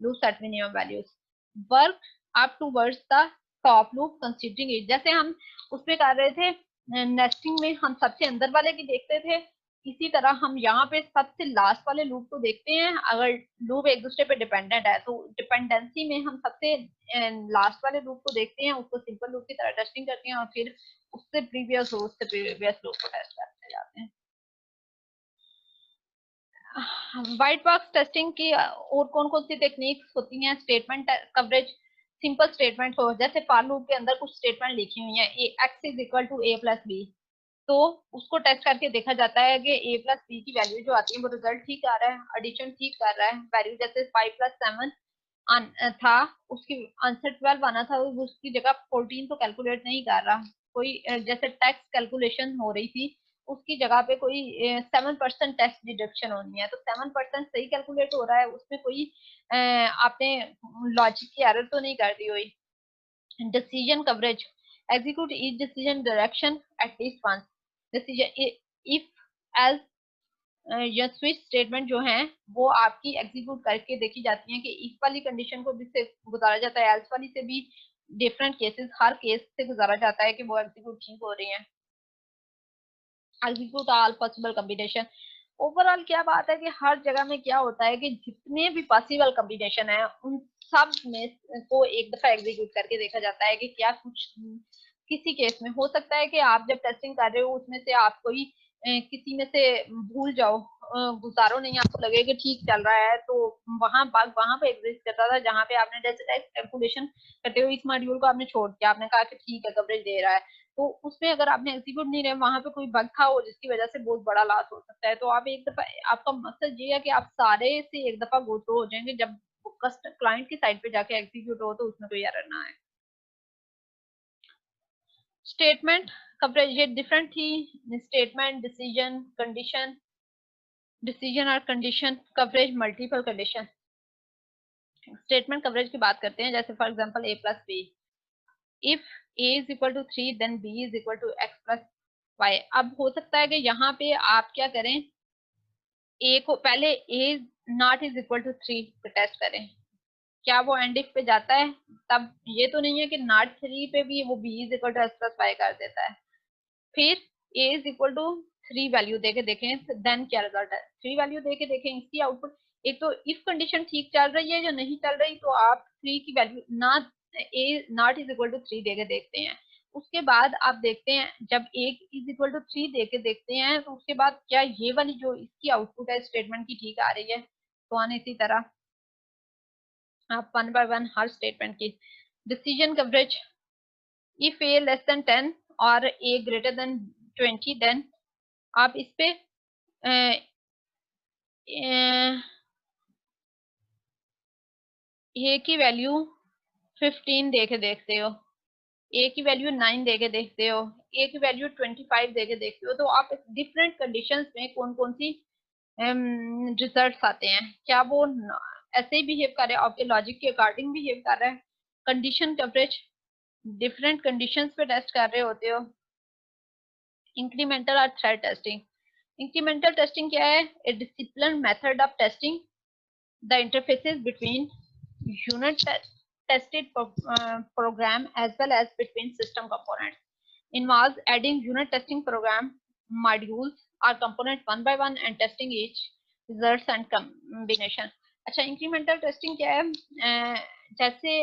loop set minimum values work up towards the top loop considering it. जैसे हम उसमें कर रहे थे नेस्टिंग में, हम सबसे अंदर वाले की देखते थे, इसी तरह हम यहाँ पे सबसे लास्ट वाले लूप को देखते हैं। अगर लूप एक दूसरे पे डिपेंडेंट है तो डिपेंडेंसी में हम सबसे लास्ट वाले लूप को देखते हैं, उसको सिंपल लूप की तरह टेस्टिंग करते हैं और फिर उससे प्रीवियस लूप को टेस्ट करते जाते हैं। व्हाइट बॉक्स टेस्टिंग की और कौन कौन सी टेक्निक्स होती हैं? स्टेटमेंट कवरेज, सिंपल स्टेटमेंट हो, जैसे फॉर लूप के अंदर कुछ स्टेटमेंट लिखी हुई है, x is equal to a plus b, तो उसको टेस्ट करके देखा जाता है कि ए प्लस बी की वैल्यू जो आती है वो रिजल्ट ठीक आ रहा है, एडिशन ठीक कर रहा है। वैल्यू जैसे 5 प्लस 7 था, उसकी आंसर 12 आना था, उसकी जगह 14 तो कैलकुलेट नहीं कर रहा। कोई जैसे टैक्स कैलकुलेशन हो रही थी, उसकी जगह पे कोई 7% टैक्स डिडक्शन होनी है, तो 7% सही कैलकुलेट हो रहा है, उसमें कोई आपने लॉजिक की एरर तो नहीं कर दी हुई। Decision coverage, execute each decision direction at least once. decision if as या स्विच स्टेटमेंट जो है वो आपकी एग्जीक्यूट करके देखी जाती है कि इफ वाली कंडीशन को भी से गुजारा जाता है, एल्स वाली से भी डिफरेंट केसेस, हर केस से गुजारा जाता है कि वो एग्जीक्यूट ठीक हो रही है। Execute all possible combination, overall क्या बात है कि हर जगह में क्या होता है कि जितने भी पॉसिबल कॉम्बिनेशन है उन सब में को एक दफा एग्जीक्यूट करके देखा जाता है कि क्या कुछ किसी केस में हो सकता है कि आप जब टेस्टिंग कर रहे हो उसमें से आप कोई किसी में से भूल जाओ, गुजारो नहीं, आपको लगे कि ठीक चल रहा है, तो वहां बग वहां पे एग्जिस्ट करता था जहां पे आपने जैसे कैलकुलेशन करते हुए इस मॉड्यूल को आपने छोड़ दिया, आपने कहा कि ठीक है कवरेज दे रहा है, तो उसमें अगर आपने एग्जीक्यूट नहीं रहे, वहां पे कोई बग था हो जिसकी वजह से बहुत बड़ा लॉस हो सकता है। तो आप एक दफा, आपका मकसद ये है कि आप सारे से एक दफा गो थ्रू हो जाएंगे, जब क्लाइंट की साइड पे जाके एग्जीक्यूट हो तो उसमें कोई एरर ना आए। स्टेटमेंट कवरेज ये डिफरेंट थी, स्टेटमेंट, डिसीजन, कंडीशन, डिसीजन और condition coverage, multiple condition. Statement coverage की बात करते हैं, जैसे for example a plus b, if a is equal to 3 then b is equal to x plus y। अब हो सकता है कि यहाँ पे आप क्या करें, a को पहले a not is equal to 3 पे टेस्ट करें, क्या वो एंड इफ पे जाता है? तब ये तो नहीं है कि नॉट 3 पे भी वो b is equal to x plus y कर देता है। फिर a is equal to 3 value देके देखें, देन क्या रिजल्ट है, 3 वैल्यू देके देखें इसकी आउटपुट। एक तो इफ कंडीशन ठीक चल रही है या नहीं चल रही, तो आप 3 की वैल्यू ना a not is equal to 3 देके देखते हैं। उसके बाद आप देखते हैं जब a इज इक्वल टू 3 देके देखते हैं, तो उसके बाद क्या ये वाली जो इसकी आउटपुट है स्टेटमेंट की ठीक आ रही है, तो आने इसी तरह आप वन बाय वन हर स्टेटमेंट की। Decision coverage, if a less than 10 और a ग्रेटर देन 20 देन आप इस पे ए की वैल्यू 15 देके देखते हो, ए की वैल्यू 9 देके देखते हो, ए की वैल्यू 25 देके देखते हो, तो आप डिफरेंट कंडीशंस में कौन कौन सी रिजल्ट्स आते हैं, क्या वो ऐसे ही बिहेव कर रहे हैं, आपके लॉजिक के अकॉर्डिंग बिहेव कर रहा है। कंडीशन कवरेज, डिफरेंट कंडीशंस पे टेस्ट कर रहे होते हो। इंक्रीमेंटल और थ्रेड टेस्टिंग, इंक्रीमेंटल टेस्टिंग क्या है? ए discipline method of testing the interfaces between unit tested program as well as between system components, involves adding unit testing program modules or components one by one and testing each results and combination। अच्छा, incremental testing क्या है? जैसे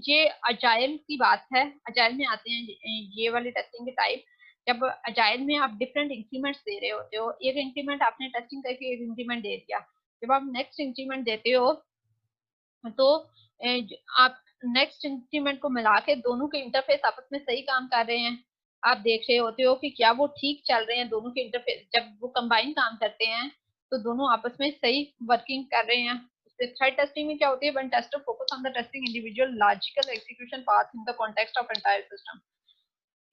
ये agile की बात है, agile में आते हैं ये वाली टेस्टिंग के टाइप, जब अजाइल में आप डिफरेंट इंक्रीमेंट्स दे रहे होते हो, एक इंक्रीमेंट आपने टेस्टिंग करके एक इंक्रीमेंट दे दिया, जब आप नेक्स्ट इंक्रीमेंट देते हो तो आप नेक्स्ट इंक्रीमेंट को मिला के दोनों के इंटरफेस आपस में सही काम कर रहे हैं, आप देख रहे होते हो कि क्या वो ठीक चल रहे हैं दोनों के इंटरफेस, जब वो कंबाइन काम करते हैं तो दोनों आपस में सही वर्किंग कर रहे हैं। थ्रेड टेस्टिंग में क्या होती है, when tester focus on the testing individual logical execution path in the context of entire system,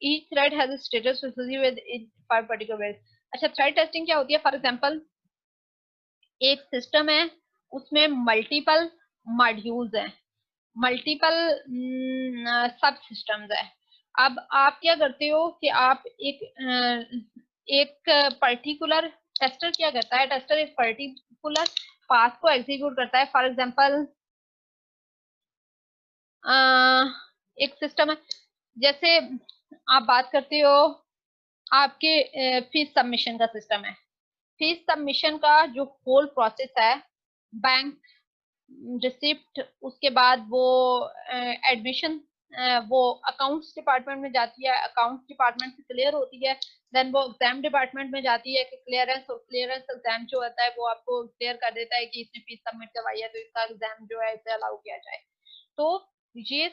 each thread has a status within for particular ways. अच्छा, थ्रेड टेस्टिंग क्या होती है, फॉर एग्जांपल एक system है उसमें multiple modules हैं, multiple subsystems है। अब आप क्या करते हो कि आप एक पर्टिकुलर टेस्टर क्या करता है, टेस्टर एक पर्टिकुलर पाथ को एग्जीक्यूट करता है। फॉर एग्जांपल एक सिस्टम है, जैसे आप बात करते हो आपके फीस सबमिशन का सिस्टम है, फीस सबमिशन का जो होल प्रोसेस है, बैंक रिसिप्ट, उसके बाद वो एडमिशन वो अकाउंट्स डिपार्टमेंट में जाती है, अकाउंट्स डिपार्टमेंट से क्लियर होती है, देन वो एग्जाम डिपार्टमेंट में जाती है कि क्लियरेंस, और क्लियरेंस एग्जाम जो होता है वो आपको क्लियर कर देता है कि इसने फीस सबमिट करवाई है तो इसका एग्जाम जो है इसे अलाउ किया जाए। तो ये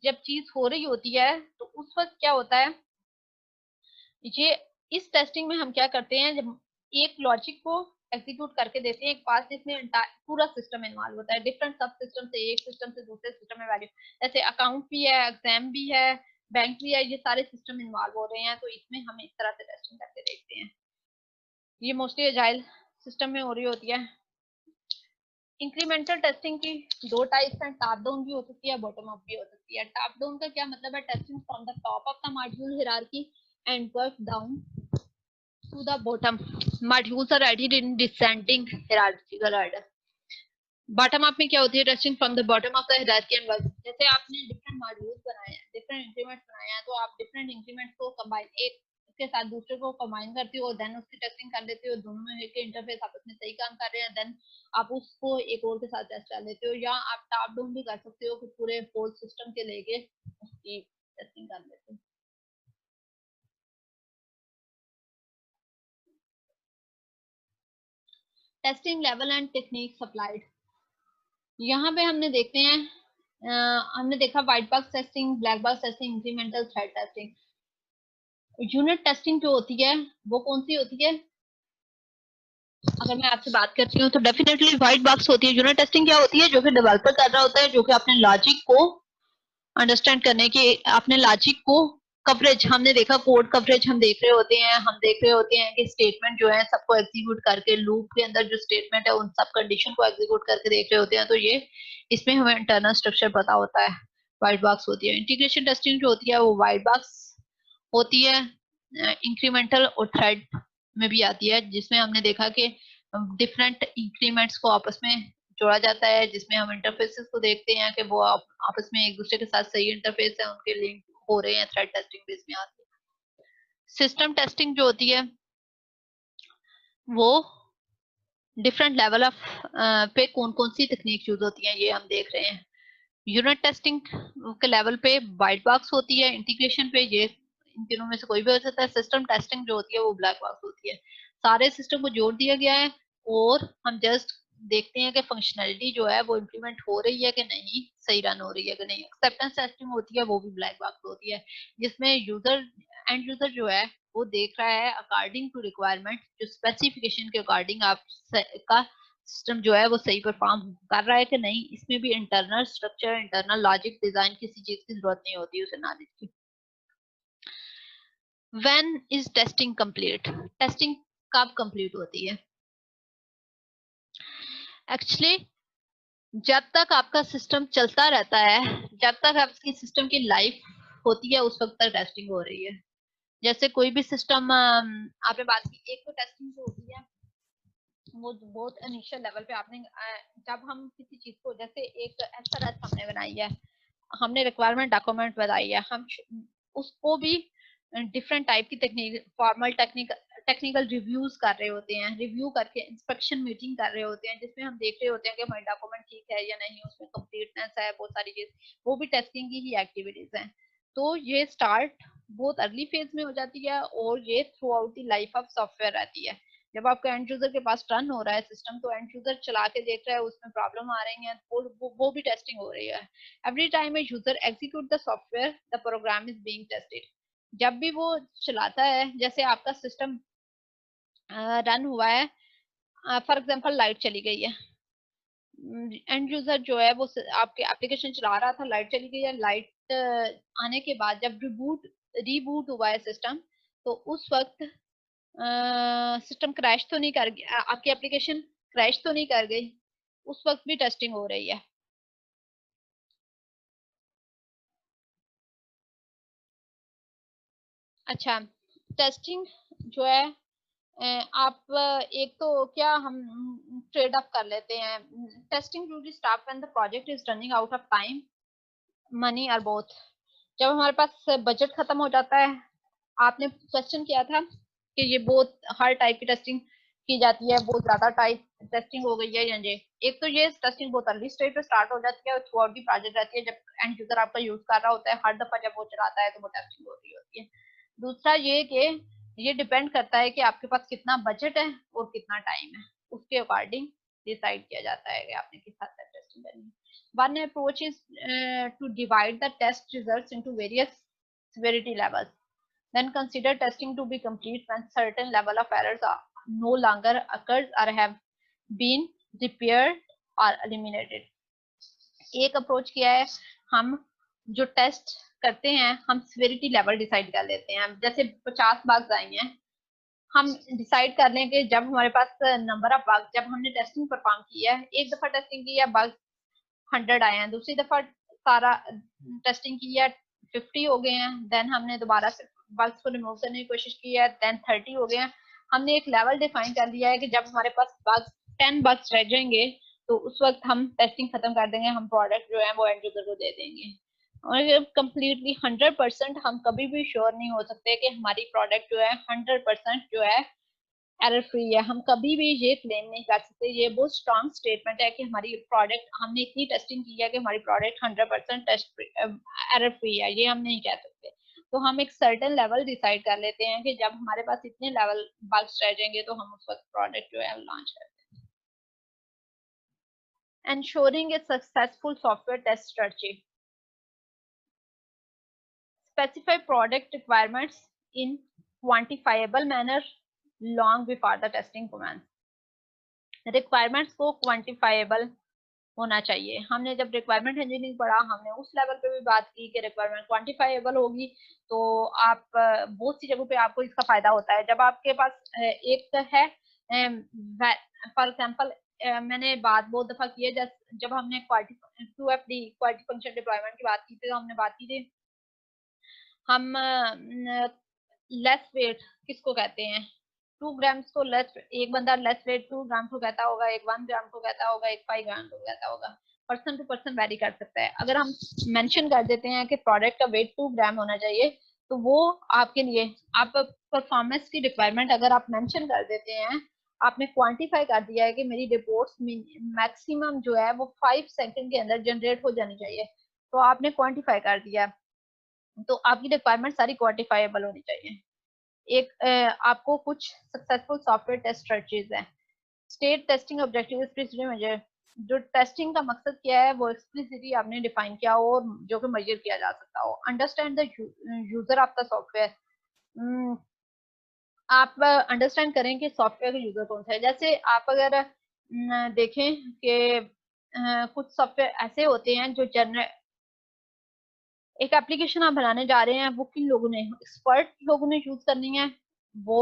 जब चीज हो रही होती है तो उस वक्त क्या होता है, ये इस टेस्टिंग में हम क्या करते हैं, जब एक लॉजिक को एग्जीक्यूट करके देते हैं एक पास जिसमें पूरा सिस्टम इन्वॉल्व होता है, डिफरेंट सब सिस्टम से एक सिस्टम से दूसरे सिस्टम में वैल्यू, जैसे अकाउंट भी है, एग्जाम भी है, बैंक भी है, ये सारे सिस्टम इन्वॉल्व हो रहे हैं, तो इसमें हम इस तरह से टेस्टिंग करके देखते हैं। ये मोस्टली एजाइल सिस्टम में हो रही होती है। इंक्रीमेंटल टेस्टिंग की दो टाइप्स हैं, टॉप डाउन भी हो सकती है, बॉटम अप भी हो सकती है। टॉप डाउन का क्या मतलब है, testing from the top of the module hierarchy and work down to the bottom. Modules are added in descending hierarchical order. Bottom up में क्या होती है, testing from the bottom of the hierarchy and work, जैसे आपने different modules बनाए हैं, different increments बनाए हैं, तो आप डिफरेंट इंक्रीमेंट्स को कंबाइन एक के साथ दूसरे को कंबाइन करते हो, देन उसकी टेस्टिंग कर लेते हो, दोनों में के इंटरफेस आपस में सही काम कर रहे हैं, देन आप उसको एक और के साथ टेस्ट कर लेते हो, या आप टॉप डाउन भी कर सकते हो कि पूरे होल सिस्टम के लेके उसकी टेस्टिंग कर लेते हो। Testing level and technique supplied, यहाँ पे हमने देखते हैं हमने देखा white box testing, black box testing, incremental thread testing. Unit testing जो होती है वो कौन सी होती है, अगर मैं आपसे बात करती हूँ तो डेफिनेटली व्हाइट बॉक्स होती है। यूनिट टेस्टिंग क्या होती है, जो कि डेवलपर कर रहा होता है, जो कि अपने लॉजिक को अंडरस्टैंड करने के, अपने लॉजिक को कवरेज, हमने देखा कोड कवरेज हम देख रहे होते हैं, हम देख रहे होते हैं कि स्टेटमेंट जो है सबको एग्जीक्यूट करके लूप के अंदर जो स्टेटमेंट है उन सब कंडीशन को एग्जीक्यूट करके देख रहे होते हैं, तो ये इसमें हमें इंटरनल स्ट्रक्चर पता होता है, व्हाइट बॉक्स होती है। इंटीग्रेशन टेस्टिंग जो होती है वो व्हाइट बॉक्स होती है, इंक्रीमेंटल और थ्रेड में भी आती है, जिसमें हमने देखा कि डिफरेंट इंक्रीमेंट्स को आपस में जोड़ा जाता है, जिसमें हम इंटरफेसेस को देखते हैं कि वो आपस में एक दूसरे के साथ सही इंटरफेस है, उनके लिंक हो रहे हैं, थ्रेड टेस्टिंग बेस में आती है। सिस्टम टेस्टिंग जो होती है वो डिफरेंट लेवल ऑफ पे कौन कौन सी तकनीक यूज होती है ये हम देख रहे हैं। यूनिट टेस्टिंग के लेवल पे व्हाइट बॉक्स होती है, इंटीग्रेशन पे ये इन तीनों में से कोई भी हो सकता है, सिस्टम टेस्टिंग जो होती है वो ब्लैक बॉक्स होती है। सारे सिस्टम को जोड़ दिया गया है और हम जस्ट देखते हैं कि फंक्शनैलिटी जो है वो इम्प्लीमेंट हो रही है कि नहीं, सही रन हो रही है कि नहीं। एक्सेप्टेंस टेस्टिंग होती है वो भी ब्लैक बॉक्स होती है, जिसमें यूजर एंड यूजर जो है वो देख रहा है अकॉर्डिंग टू रिक्वायरमेंट, जो स्पेसिफिकेशन के अकॉर्डिंग आप का सिस्टम जो है वो सही परफॉर्म कर रहा है कि नहीं। इसमें भी internal structure, internal logic, design किसी चीज की जरूरत नहीं होती उसे नॉलेज की। When is testing complete, testing कब कंप्लीट होती है, एक्चुअली जब तक आपका सिस्टम चलता रहता है, जब तक आपकी सिस्टम की लाइफ होती है उस वक्त तक टेस्टिंग हो रही है। जैसे कोई भी सिस्टम आपने बात की, एक तो टेस्टिंग जो होती है वो बहुत इनिशियल लेवल पे आपने जब हम किसी चीज को, जैसे एक एसआरएस हमने बनाई है, हमने रिक्वायरमेंट डॉक्यूमेंट बताई है, हम उसको भी डिफरेंट टाइप की टेक्निक, फॉर्मल टेक्निकल रिव्यूज कर रहे होते हैं, रिव्यू करके इंस्पेक्शन मीटिंग कर रहे होते हैं, जिसमें हम देख रहे होते हैं कि हमारे डॉक्यूमेंट ठीक है या नहीं, उसमें कंप्लीटनेस है, बहुत सारी चीज, वो भी टेस्टिंग की ही एक्टिविटीज हैं। तो ये स्टार्ट बहुत अर्ली फेज में हो जाती है और ये through out the life of software रहती है। जब आपका एंड यूजर के पास रन हो रहा है सिस्टम, तो एंड यूजर चला के देख रहा है उसमें प्रॉब्लम आ रही है, वो भी टेस्टिंग हो रही है। Every time a user execute the software the program is being tested. जब भी वो चलाता है, जैसे आपका सिस्टम रन हुआ है, फॉर एग्जांपल लाइट चली गई है, एंड यूजर जो है वो आपके एप्लीकेशन चला रहा था, लाइट चली गई है, लाइट आने के बाद जब रीबूट हुआ है सिस्टम, तो उस वक्त सिस्टम क्रैश तो नहीं कर गया, आपकी एप्लीकेशन क्रैश तो नहीं कर गई, उस वक्त भी टेस्टिंग हो रही है। अच्छा, टेस्टिंग जो है आप एक तो क्या हम ट्रेड ऑफ कर लेते हैं। Testing duty start when the project is running out of time, money और बोथ। जब हमारे पास बजट खत्म हो जाता है, आपने क्वेश्चन किया था कि ये बहुत हर टाइप की टेस्टिंग की जाती है, बहुत ज्यादा टाइप टेस्टिंग हो गई है या ये। एक तो ये टेस्टिंग बहुत अर्ली स्टेज पे स्टार्ट हो जाती है और थ्रू आउट दी प्रोजेक्ट रहती है, जब एंड यूजर आपका यूज कर रहा होता है, हर दफा जब वो चलाता है तो वो टेस्टिंग होती है। दूसरा ये कि ये डिपेंड करता है कि आपके पास कितना बजट है और कितना टाइम है, उसके अकॉर्डिंग डिसाइड किया जाता है कि आपने किस हद तक टेस्टिंग करनी है। One approach is to divide the test results into various severity levels. Then consider testing to be complete when certain level of errors are no longer occurs or have been repaired or eliminated. एक approach किया है, हम जो test करते हैं हम severity level decide कर लेते हैं। जैसे 50 बग्स आई हैं, हम डिसाइड कर लें कि जब हमारे पास नंबर ऑफ बग्स, जब हमने टेस्टिंग परफॉर्म की है, एक दफा टेस्टिंग की है, बग्स 100 आए हैं, दूसरी दफा सारा टेस्टिंग की है 50 हो गए हैं, देन हमने दोबारा से बग्स को रिमूव करने की कोशिश की है, देन 30 हो गए हैं। हमने एक लेवल डिफाइन कर लिया है कि जब हमारे पास बग्स 10 बग्स रह जाएंगे तो उस वक्त हम टेस्टिंग खत्म कर देंगे, हम प्रोडक्ट जो है वो एंड यूजर को दे देंगे। और कम्प्लीटली 100% हम कभी भी श्योर नहीं हो सकते कि हमारी प्रोडक्ट जो है 100% जो है एरर फ्री है। हम कभी भी ये क्लेम नहीं कर सकते, ये बहुत स्ट्रॉन्ग स्टेटमेंट है कि हमारी प्रोडक्ट, हमने इतनी टेस्टिंग की है कि हमारी प्रोडक्ट 100% टेस्ट एरर फ्री है, ये हम नहीं कह सकते। तो हम एक सर्टेन लेवल डिसाइड कर लेते हैं कि जब हमारे पास इतने लेवल बग्स रह जाएंगे तो हम उस वक्त प्रोडक्ट जो है लॉन्च करते हैं। Ensuring a successful software test strategy. Specify product requirements in quantifiable manner long before the testing commences. Requirements को क्वांटिफाइबल होना चाहिए। हमने जब रिक्वायरमेंट इंजीनियरिंग पढ़ा, हमने उस लेवल पे भी बात की कि रिक्वायरमेंट क्वांटिफाइबल होगी तो आप बहुत सी जगहों पे आपको इसका फायदा होता है। जब आपके पास एक है, फॉर एग्जांपल मैंने बात बहुत दफा की है, जब हमने QFD क्वालिटी फंक्शन डिप्लॉयमेंट की बात की थी, तो हमने बात की थी हम लेस वेट किसको कहते हैं, 2 ग्राम्स को लेस, एक बंदा लेस वेट 2 ग्राम को कहता होगा, एक 1 ग्राम को कहता होगा, एक 5 ग्राम को कहता होगा। पर्सन टू पर्सन वेरी कर सकता है। अगर हम मेंशन कर देते हैं कि प्रोडक्ट का वेट 2 ग्राम होना चाहिए, तो वो आपके लिए, आप परफॉर्मेंस की रिक्वायरमेंट अगर आप मेंशन कर देते हैं, आपने क्वांटिफाई कर दिया है कि मेरी रिपोर्ट्स मैक्सिमम जो है वो 5 सेकंड के अंदर जनरेट हो जानी चाहिए, तो आपने क्वांटिफाई कर दिया, तो आपकी रिक्वायरमेंट सारी क्वांटिफाइबल होनी चाहिए। एक आपको कुछ सक्सेसफुल सॉफ्टवेयर टेस्ट स्ट्रेटजीज है। State testing objective explicitly major, जो टेस्टिंग का मकसद क्या है वो एक्सप्लिसिटली आपने डिफाइन किया हो और जो कि मेजर किया जा सकता हो। Understand the user of the software, आप अंडरस्टैंड करें कि सॉफ्टवेयर का यूजर कौन सा है। जैसे आप अगर देखें कि कुछ सॉफ्टवेयर ऐसे होते हैं जो जनरल, एक एप्लीकेशन आप बनाने जा रहे हैं, वो किन लोगों ने, एक्सपर्ट लोगों ने यूज करनी है, वो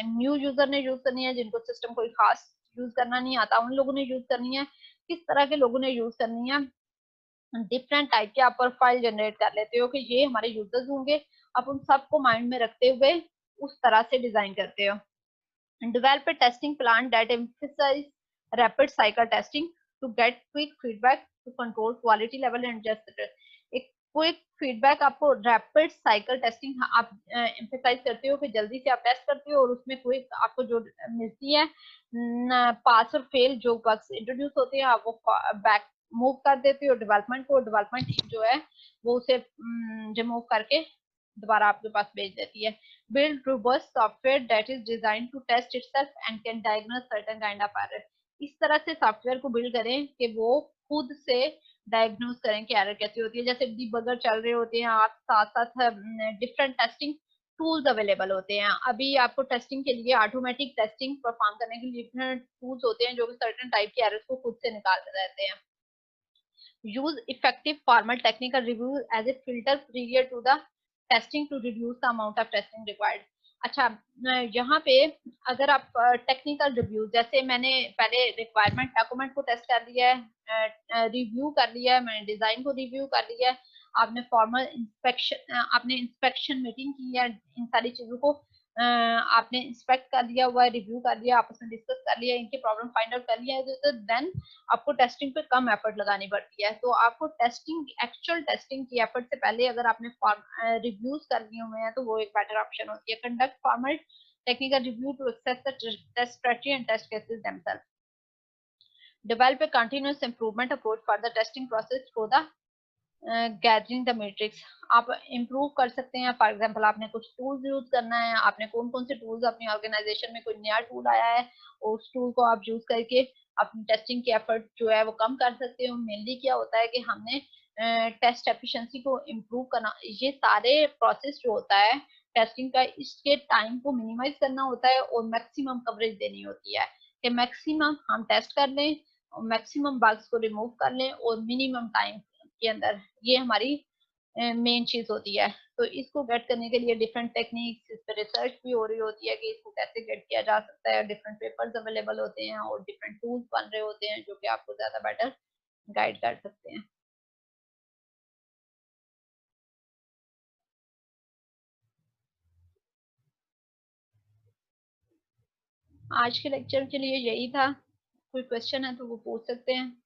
न्यू यूजर ने यूज करनी है जिनको सिस्टम कोई खास यूज करना नहीं आता, उन लोगों ने यूज करनी है, किस तरह के लोगों ने यूज करनी है। डिफरेंट टाइप के आप प्रोफाइल जनरेट कर लेते हो कि ये हमारे यूजर्स होंगे, आप उन सबको माइंड में रखते हुए उस तरह से डिजाइन करते हो। Develop a testing plan that emphasizes rapid cycle testing to get quick feedback to control quality level and adjust it. एक क्विक फीडबैक आपको, रैपिड साइकिल टेस्टिंग आप एम्फेसाइज करते हो कि जल्दी से आप टेस्ट करते हो और उसमें क्विक आपको जो मिलती है पास और फेल जो बग्स इंट्रोड्यूस होते हैं आप वो बैक मूव कर देते हो डेवलपमेंट को, डेवलपमेंट टीम जो है वो उसे रिमूव करके दोबारा आपके पास भेज देती है। Build robust software that is design to test itself and can diagnose certain kind of error. इस तरह से सॉफ्टवेयर को बिल्ड करें कि वो खुद से डायग्नोज करें कि एरर कैसी होती है। जैसे डिबगर चल रहे होते हैं, आप साथ साथ डिफरेंट टेस्टिंग टूल्स अवेलेबल होते हैं। अभी आपको टेस्टिंग के लिए ऑटोमेटिक टेस्टिंग परफॉर्म करने के लिए डिफरेंट टूल्स होते हैं जो कि सर्टेन टाइप के एरर्स को खुद से निकाल देते हैं। use effective formal technical review as a filter prior to the testing to reduce the amount of testing required। अच्छा, यहाँ पे अगर आप टेक्निकल रिव्यू, जैसे मैंने पहले रिक्वायरमेंट डॉक्यूमेंट को टेस्ट कर लिया है, रिव्यू कर लिया है, मैंने डिजाइन को रिव्यू कर लिया है, आपने फॉर्मल इंस्पेक्शन, आपने इंस्पेक्शन मीटिंग की है, इन सारी चीजों को आपने इंस्पेक्ट कर लिया हुआ है, रिव्यू कर लिया, आपस में डिस्कस कर लिया, इनके प्रॉब्लम फाइंड आउट कर लिया है, तो देन आपको टेस्टिंग पे कम एफर्ट लगानी पड़ती है। तो आपको टेस्टिंग, एक्चुअल टेस्टिंग की एफर्ट से पहले अगर आपने रिव्यूज कर लिए हुए हैं तो वो एक बेटर ऑप्शन होती है। Conduct formal technical review to access the test strategy and test cases themselves. Develop a continuous improvement approach for the testing process for the gathering the metrics. आप इम्प्रूव कर सकते हैं। फॉर एग्जांपल आपने कुछ tools use करना है, आपने कौन कौन से टूल्स अपनी ऑर्गेनाइजेशन में, कोई नया टूल आया है और उस टूल को आप यूज करके अपनी टेस्टिंग की एफर्ट जो है वो कम कर सकते हो। मेनली क्या होता है कि हमने टेस्ट एफिशिएंसी को इम्प्रूव करना, ये सारे प्रोसेस जो होता है टेस्टिंग का, इसके टाइम को मिनिमाइज करना होता है और मैक्सिमम कवरेज देनी होती है कि मैक्सिमम हम टेस्ट कर लें, मैक्सिमम बग्स को रिमूव कर लें और मिनिमम टाइम के अंदर। ये हमारी मेन चीज होती है। तो इसको गेट करने के लिए डिफरेंट टेक्निक्स, इस पर रिसर्च भी हो रही होती है कि इसको कैसे गेट किया जा सकता है। डिफरेंट पेपर्स अवेलेबल होते हैं और डिफरेंट टूल्स बन रहे होते हैं जो कि आपको ज्यादा बेटर गाइड कर सकते हैं। आज के लेक्चर के लिए यही था। कोई क्वेश्चन है तो वो पूछ सकते हैं।